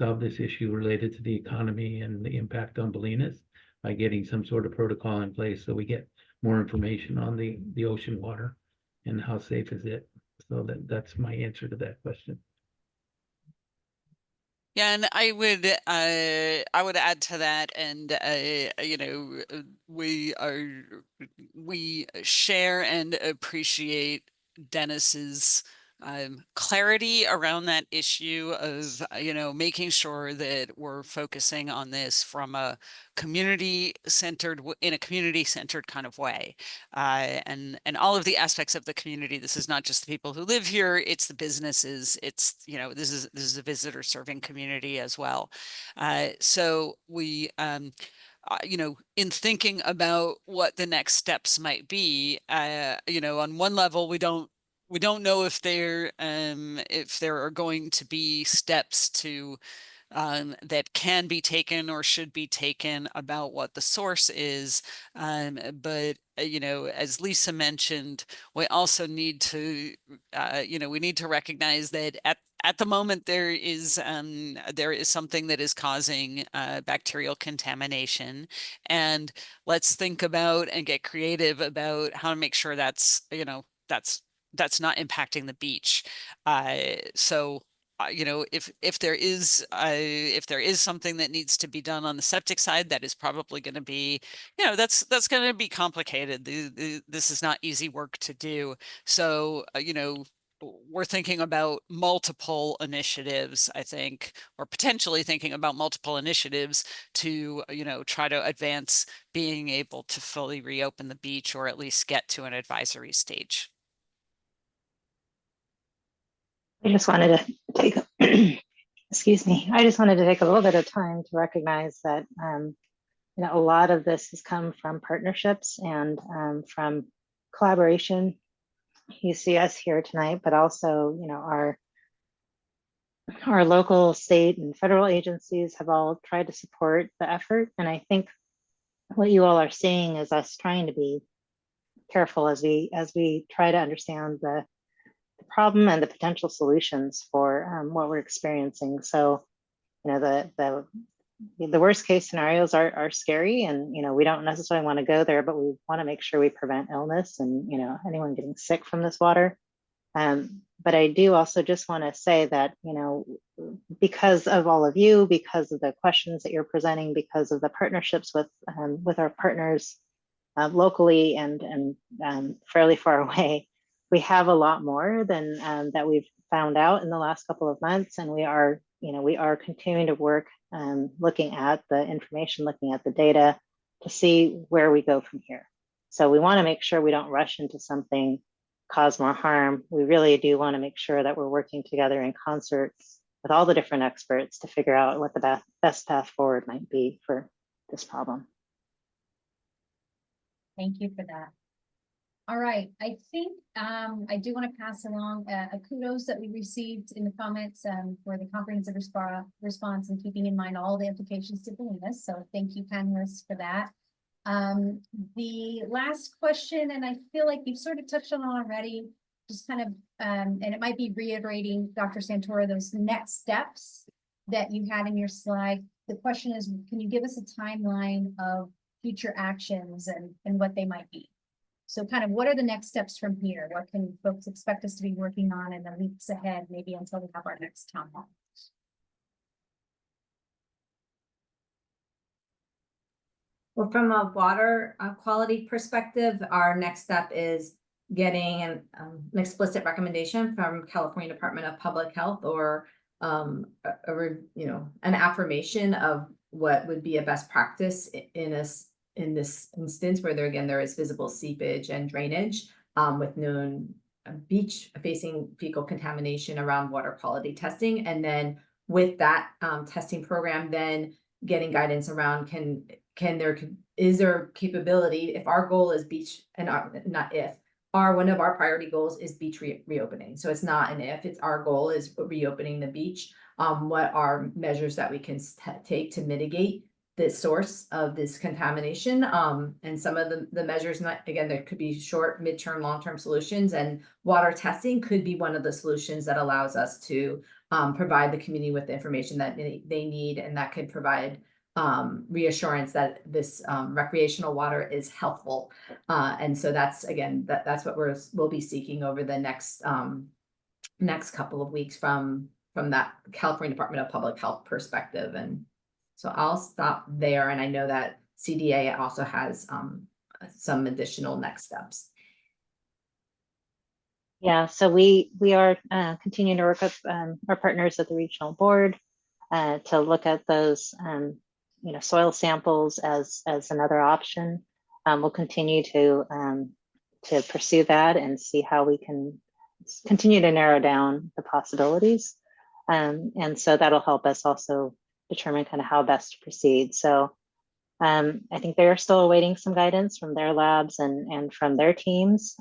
issue related to the economy and the impact on Bolinas, by getting some sort of protocol in place so we get more information on the ocean water and how safe is it. So that's my answer to that question. Yeah, and I would add to that, and we share and appreciate Dennis's clarity around that issue of making sure that we're focusing on this from a community-centered kind of way, and all of the aspects of the community. This is not just the people who live here, it's the businesses, it's this is a visitor serving community as well. So we in thinking about what the next steps might be, on one level, we don't know if there are going to be steps to that can be taken or should be taken about what the source is. But as Lisa mentioned, we also need to we need to recognize that at the moment there is something that is causing bacterial contamination, and let's think about and get creative about how to make sure that's that's not impacting the beach. So if there is something that needs to be done on the septic side, that is probably going to be, that's going to be complicated. This is not easy work to do. So we're thinking about multiple initiatives, I think, or potentially thinking about multiple initiatives to try to advance being able to fully reopen the beach, or at least get to an advisory stage. I just wanted to take, excuse me, I just wanted to take a little bit of time to recognize that, a lot of this has come from partnerships and from collaboration. You see us here tonight, but also, our local, state, and federal agencies have all tried to support the effort. And I think what you all are seeing is us trying to be careful as we try to understand the problem and the potential solutions for what we're experiencing. So, the worst case scenarios are scary, and we don't necessarily want to go there, but we want to make sure we prevent illness and anyone getting sick from this water. But I do also just want to say that because of all of you, because of the questions that you're presenting, because of the partnerships with our partners locally and fairly far away, we have a lot more than that we've found out in the last couple of months, and we are continuing to work looking at the information, looking at the data to see where we go from here. So we want to make sure we don't rush into something, cause more harm. We really do want to make sure that we're working together in concert with all the different experts to figure out what the best path forward might be for this problem. Thank you for that. All right, I think I do want to pass along a kudos that we received in the comments for the comprehensive response and keeping in mind all the implications to Bolinas. So thank you, panelists, for that. The last question, and I feel like you've sort of touched on it already, just kind of, and it might be reiterating, Dr. Santora, those next steps that you had in your slide. The question is, can you give us a timeline of future actions and what they might be? So kind of what are the next steps from here? What can folks expect us to be working on in the weeks ahead, maybe until we have our next town hall? Well, from a water quality perspective, our next step is getting an explicit recommendation from California Department of Public Health, or an affirmation of what would be a best practice in this instance where there is visible seepage and drainage with known beach facing fecal contamination around water quality testing. And then with that testing program, then getting guidance around is there capability, if our goal is beach, and not if, one of our priority goals is beach reopening. So it's not an if, it's our goal is reopening the beach. What are measures that we can take to mitigate the source of this contamination? And some of the measures, again, there could be short, midterm, long-term solutions, and water testing could be one of the solutions that allows us to provide the community with the information that they need, and that could provide reassurance that this recreational water is healthful. And so that's, again, that's what we'll be seeking over the next couple of weeks from that California Department of Public Health perspective. And so I'll stop there. And I know that CDA also has some additional next steps. Yeah, so we are continuing to work with our partners at the regional board to look at those soil samples as another option. We'll continue to pursue that and see how we can continue to narrow down the possibilities. And so that'll help us also determine kind of how best to proceed. So I think they're still awaiting some guidance from their labs and from their teams.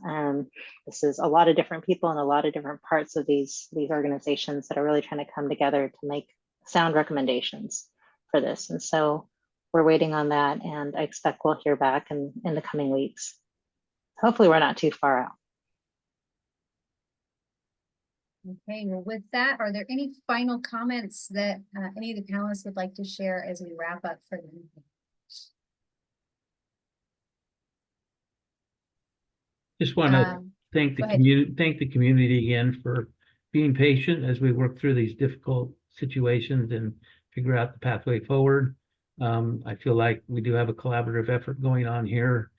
This is a lot of different people in a lot of different parts of these organizations that are really trying to come together to make sound recommendations for this. And so we're waiting on that, and I expect we'll hear back in the coming weeks. Hopefully we're not too far out. Okay, well, with that, are there any final comments that any of the panelists would like to share as we wrap up for the evening? Just want to thank the go ahead. community again for being patient as we work through these difficult situations and figure out the pathway forward. I feel like we do have a collaborative effort going on here.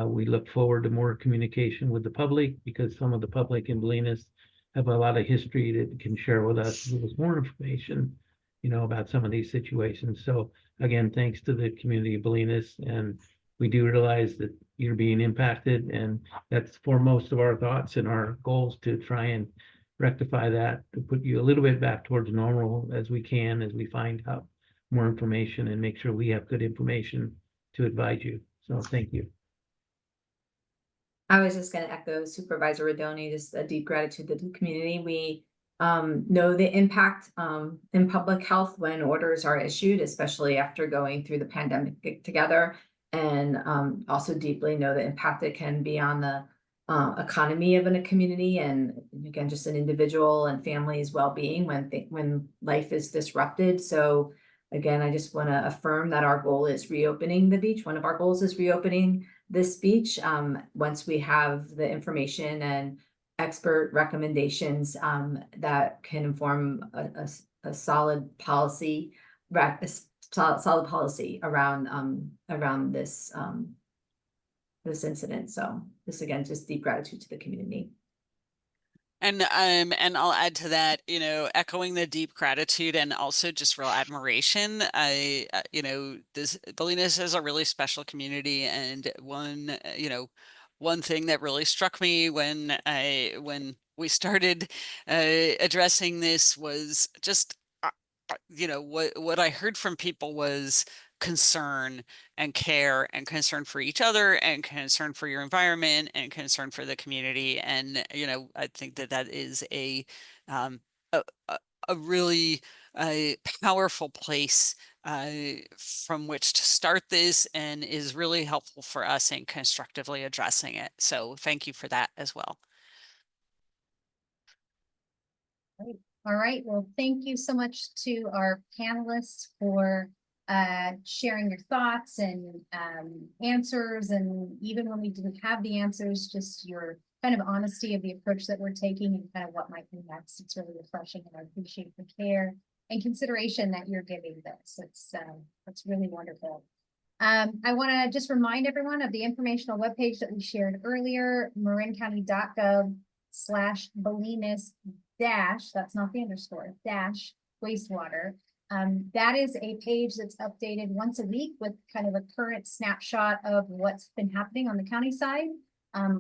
We look forward to more communication with the public, because some of the public in Bolinas have a lot of history that can share with us, give us more information, about some of these situations. So again, thanks to the community of Bolinas, and we do realize that you're being impacted, and that's foremost of our thoughts and our goals, to try and rectify that, to put you a little bit back towards normal as we can, as we find out more information and make sure we have good information to advise you. So thank you. I was just going to echo Supervisor Rodoni, just a deep gratitude to the community. We know the impact in public health when orders are issued, especially after going through the pandemic together, and also deeply know the impact it can be on the economy of a community, and again, just an individual and family's well-being when life is disrupted. So again, I just want to affirm that our goal is reopening the beach. One of our goals is reopening this beach once we have the information and expert recommendations that can inform a solid policy, solid policy around this this incident. So this, again, just deep gratitude to the community. And I'll add to that, echoing the deep gratitude and also just real admiration. This Bolinas is a really special community, and one thing that really struck me when we started addressing this was just what I heard from people was concern and care and concern for each other and concern for your environment and concern for the community. And, I think that is a really powerful place from which to start this, and is really helpful for us in constructively addressing it. So thank you for that as well. Great. All right. Well, thank you so much to our panelists for sharing your thoughts and answers. And even when we didn't have the answers, just your kind of honesty of the approach that we're taking and kind of what might be next. It's really refreshing, and I appreciate the care and consideration that you're giving this. It's really wonderful. I want to just remind everyone of the informational webpage that we shared earlier, marincounty.gov/Bolinas dash, that's not the underscore, dash wastewater. That is a page that's updated once a week with kind of a current snapshot of what's been happening on the county side.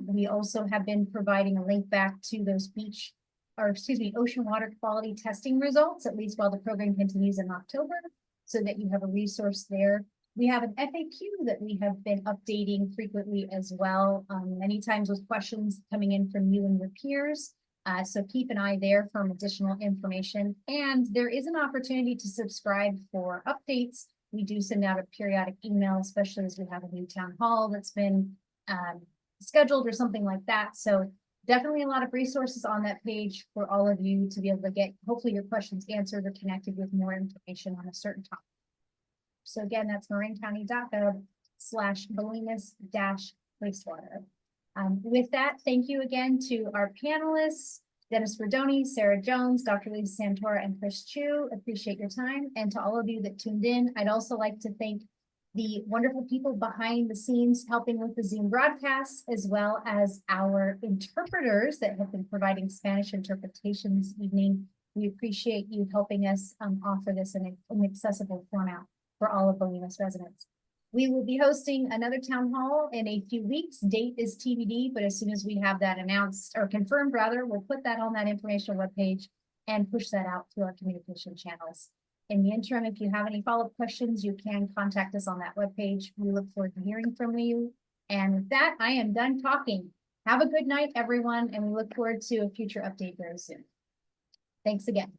We also have been providing a link back to those ocean water quality testing results, at least while the program continues in October, so that you have a resource there. We have an FAQ that we have been updating frequently as well, many times with questions coming in from you and your peers. So keep an eye there for additional information. And there is an opportunity to subscribe for updates. We do send out a periodic email, especially as we have a new town hall that's been scheduled or something like that. So definitely a lot of resources on that page for all of you to be able to get, hopefully, your questions answered or connected with more information on a certain topic. So again, that's marincounty.gov/Bolinas wastewater. With that, thank you again to our panelists, Dennis Rodoni, Sarah Jones, Dr. Lisa Santora, and Chris Choo. Appreciate your time. And to all of you that tuned in, I'd also like to thank the wonderful people behind the scenes helping with the Zoom broadcasts, as well as our interpreters that have been providing Spanish interpretation this evening. We appreciate you helping us offer this in an accessible format for all of Bolinas residents. We will be hosting another town hall in a few weeks. Date is TBD, but as soon as we have that announced or confirmed, rather, we'll put that on that informational webpage and push that out to our communication channels. In the interim, if you have any follow-up questions, you can contact us on that webpage. We look forward to hearing from you. And with that, I am done talking. Have a good night, everyone, and we look forward to a future update very soon. Thanks again.